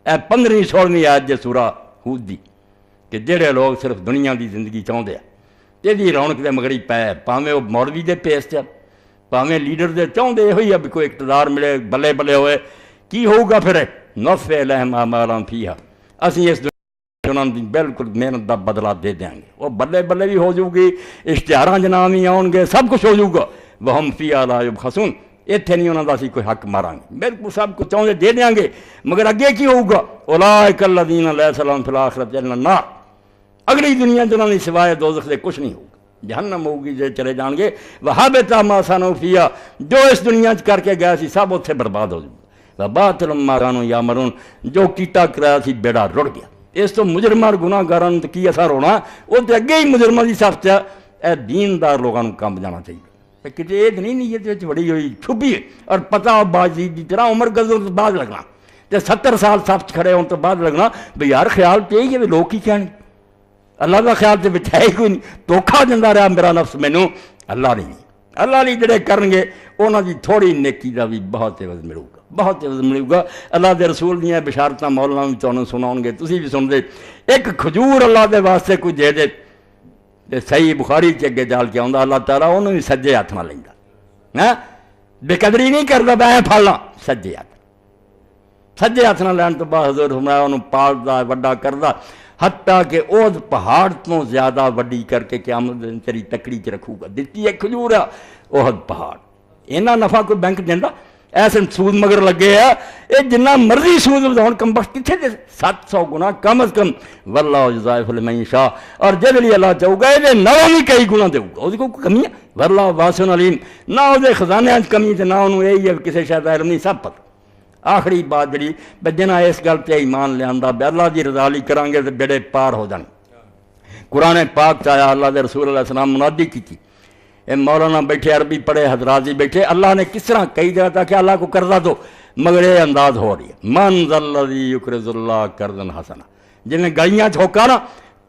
A: اے 15ویں 16ویں آیت جے سورہ ہود دی کہ جڑے لوگ صرف دنیا دی زندگی چاہتے ہیں تے رونق دے مگری پے، پاویں وہ مولوی دے پیس تے پاویں لیڈر دے چاہتے ہوئی اب کوئی اقتدار ملے بلے بلے ہوئے، کی ہوگا پھر؟ نوفی الیہم اعمالہم فیہا، اسی اس انہوں نے بالکل محنت کا بدلہ دے دیں گے، وہ بلے بھی ہو جائے گی، اشتہاراں جنام ہی آؤ گے، سب کچھ ہو جائے گا، وہم فیہا لا یبخسون، اتنے نہیں انہوں کا اسی کوئی حق مارا گے، بالکل سب کچھ چاہتے دے دیں گے، مگر اگے کی ہوگا؟ اولئک الذین لیس لہم فی الآخرۃ الا النار، اگلی دنیا چ انہوں نے سوائے دوزخ سے کچھ نہیں ہوگا، جہنم ہوگی جے چلے جان گے۔ وحبط ما صنعوا فیہا، جو اس دنیا چ کر کے گئے سی سب اتنے برباد ہو جائے، وباطل ما کانوا یعملون، جو کیتا کرایا سی بیڑا رڑ گیا۔ اس تو مجرماں اور گناہ گاراں تے کی اثر ہونا؟ وہ تو اگے ہی مجرماں دی صف تے اے دیندار لوگوں کو کام جانا چاہیے، کہ یہ نہیں نیت وچ بڑی ہوئی چھپی ہے اور پتہ بازی دی طرح عمر گزر تو بعد لگنا تے 70 سال صف چ کھڑے ہون تو بعد لگنا بھی یار خیال تے یہ بھی لوگ کی کہنے، اللہ کا خیال تے وچ ہے ہی کوئی نہیں، دھوکھا دیندا رہا میرا نفس مینوں، اللہ نہیں، اللہ نہیں جڑے کرن گے انہاں دی تھوڑی نیکی دا بھی بہت عوض ملے گا، بہت عوض ملے گا۔ اللہ دے رسول دیاں بشارتاں مولانا بھی تانوں سناؤں گے، تسی بھی سن دے۔ ایک کھجور اللہ دے واسطے کوئی دے دے تے صحیح بخاری چ اگے جال کے آندا اللہ تعالیٰ انہوں بھی سجے ہاتھ نال لیندا، ہاں بے قدری نہیں کردا میں پھڑنا، سجے ہاتھ نال لین تو بعد حضور فرمایا انہوں پالدا وڈا کردا، حتیٰ کہ اود پہاڑ تو زیادہ وڈی کر کے قیامت دن تیری تکڑی چ رکھوں گا۔ دتی ایک کھجور ہے احد پہاڑ، اینا نفع کوئی بینک دیندا؟ ایسے سود مگر لگے ہے، یہ جنہ مرضی سود بداؤن کم بخت کتنے دے 700 گنا کم از کم، واللہ یضاعف لمن یشاء، اور جب لیے اللہ چاہو گا یہ نو بھی کئی گنا دے گا، اس کو کمی ہے، واللہ واسع علیم، نہ وہ خزانے کمی تے نہ انہوں یہی ہے کسی شاید علم نہیں، سب پتہ۔ آخری بات جڑی جنہ اس گل تے ایمان لیاندا بے اللہ دی رضا لئی کران گے تے بیڑے پار ہو جان۔ قرآن پاک چاہیا اللہ دے رسول علیہ السلام منادی کی تھی، اے مولانا بیٹھے عربی پڑھے حضرات جی بیٹھے، اللہ نے کس طرح کہی جگہ تھا کہ اللہ کو قرضہ دو، مگر یہ انداز ہو رہی ہے، من ذا الذی یقرض اللہ قرضا حسنا، جن نے گلیاں چھوکا نا،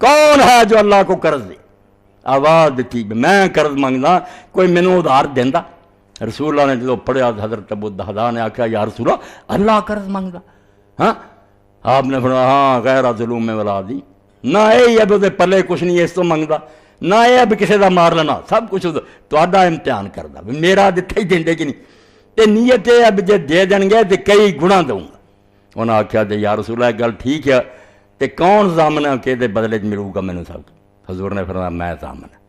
A: کون ہے جو اللہ کو قرض دے؟ آواز دیتی میں قرض منگنا، کوئی مینوں ادھار دیندا؟ رسول اللہ نے جدو پڑھیا حضرت ابو الدہداء نے آکھا یا رسول اللہ قرض منگدا؟ ہاں آپ نے فرمایا ہاں غیر ظلم ولا دی، نہ یہ اب وہ پلے کچھ نہیں اس تو منگدا، نہ یہ اب کسی دا مار لینا، سب کچھ تہاڈا امتحان کردا، میرا دتھا ہی دیندے کہ نہیں، تے نیت ہے اب جے دے دیں گے تے کئی گنا دوں گا۔ انہاں آکھیا تے یا رسول اللہ گل ٹھیک ہے، تے کون ضامن ہے کہ دے بدلے ملوں گا مینوں سب؟ حضور نے فرمایا میں ضامن ہے۔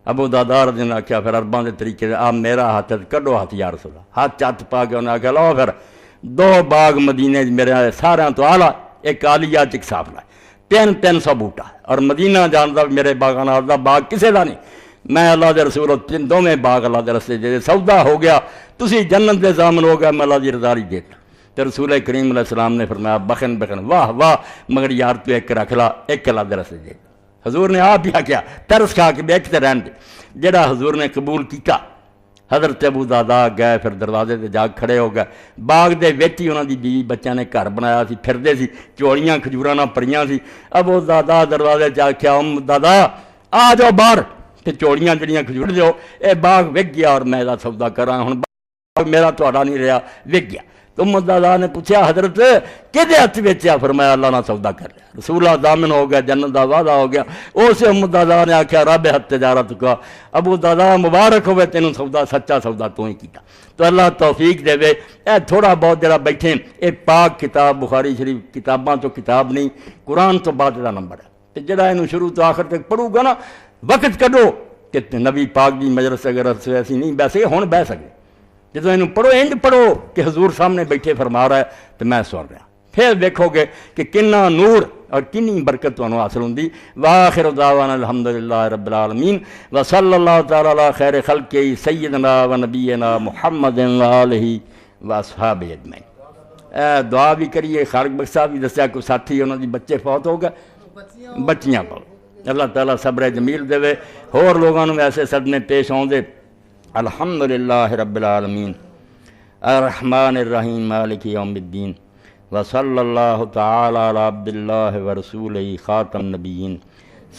A: ابو دردار نے آخیا پھر عرباں دے طریقے سے آپ میرا ہاتھ کڈو ہاتھ یا رسول اللہ، ہاتھ پا کے انہوں نے آخیا لو پھر 2 باغ مدینے میرے سارے تو آلہ، ایک آلیہ ایک سافلا، 300 بوٹا، اور مدینہ جاندا میرے باغاں نال دا باغ کسے دا نہیں، میں اللہ دے رسول دونوں باغ اللہ دے رستے دے سودا ہو گیا، تسی جنت دے ضامن ہو گیا، میں اللہ دی رضا ہی دیتا۔ تو رسول کریم علیہ السلام نے فرمایا بخن واہ واہ، مگر یار تو ایک رکھ لا، ایک اللہ دے رستے دے۔ حضور نے آپ بھی کیا ترس کھا کے بیٹھتے رہن دے، جڑا حضور نے قبول کیتا۔ حضرت ابو درداء گئے پھر دروازے تے جا کھڑے ہو گئے، باغ دے وچ ہی انہاں دی بیوی بچیاں نے گھر بنایا سی، پھردے سی، چوڑیاں کھجوراں نال پریاں سی۔ ابو درداء دروازے چ آکھیا دادا آ جاؤ باہر، تے چوڑیاں جڑیاں کھجور دیو، اے باغ وک گیا اور میں دا سودا کراں، ہن باغ میرا تہاڈا نہیں رہیا، وک گیا۔ تو دادا نے پوچھا حضرت کدے ہاتھ ویچیا؟ فرمایا اللہ نہ سودا کر لیا، رسول اللہ ضامن ہو گیا، جنت دا وعدہ ہو گیا۔ اس دادا نے آخیا رب حت تجارت کا، ابو دادا مبارک ہوئے تینوں سودا سچا سودا تو ہی کیتا۔ تو اللہ توفیق دے، اے تھوڑا بہت جڑا بیٹھے اے پاک کتاب بخاری شریف کتاباں تو کتاب نہیں، قرآن تو بعد دا نمبر ہے، تے جڑا اینوں شروع تو آخر تک پڑھو گا نا، وقت کڈو کہ نبی پاک دی مجلس اگر ایسی نہیں بہ سکے، ہن بہ سکے، جدو اینوں پڑھو انج پڑھو کہ حضور سامنے بیٹھے فرما رہا ہے تو میں سن رہا، پھر دیکھو گے کہ کنا نور اور کنی برکت تمہیں حاصل ہوندی۔ وآخر دعوانا الحمدللہ رب العالمین وصلی اللہ تعالی علی خیر خلقہ سیدنا و نبینا محمد وآلہ واصحابہ اجمعین۔ دعا بھی کریے، خالق بخش صاحب بھی دسیا کوئی ساتھی انہوں دی بچے فوت ہو گئے، بچیاں پاؤ، اللہ تعالیٰ صبر جمیل دے، ہور لوگوں نے ایسے صدمے پیش ہوں دے۔ الحمدللہ رب العالمین الرحمن الرحیم مالک یوم الدین وصلی اللہ تعالی علی عبد اللہ ورسولہ خاتم النبیین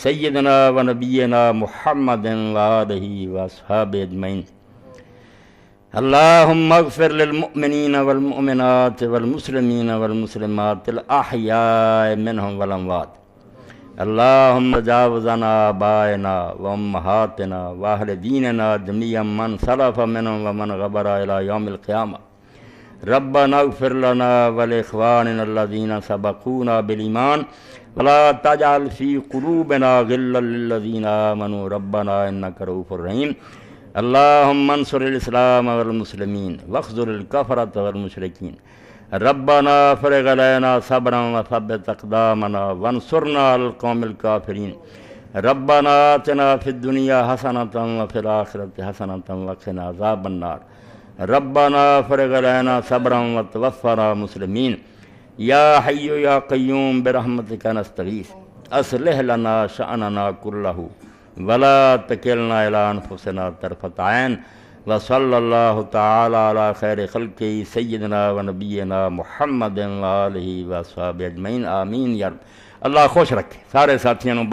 A: سیدنا و نبینا محمد وآلہ واصحابہ اجمعین۔ اللہم اغفر للمؤمنین والمؤمنات والمسلمین والمسلمات الاحیاء منہم والاموات۔ اللہم تجاوزنا آبائنا و امہاتنا و اہل دیننا جمیعا من صلف منہم ومن غبر الى یوم القیامہ۔ ربنا اغفر لنا ولاخواننا الذین سبقونا بالایمان ولا تجعل فی قلوبنا غلا للذین آمنوا ربنا انک رؤوف رحیم۔ اللہم انصر الاسلام والمسلمین واخذل الکفرۃ والمشرکین ربنا فرغ علینا صبرا وثبت اقدامنا وانصرنا علی القوم الکافرین ربنا آتنا فی الدنیا حسنۃ وفی الآخرۃ حسنۃ وقنا عذاب النار ربنا فرغ علینا صبرا وتوفنا مسلمین یا حی یا قیوم برحمتک نستغیث اصلح لنا شأننا کلہ ولا تکلنا الی انفسنا طرفۃ عین وصلی اللہ تعالی علی خیر خلقہ سیدنا و نبینا محمد وآلہ وصحبہ اجمعین آمین یا رب۔ اللہ خوش رکھے سارے ساتھیوں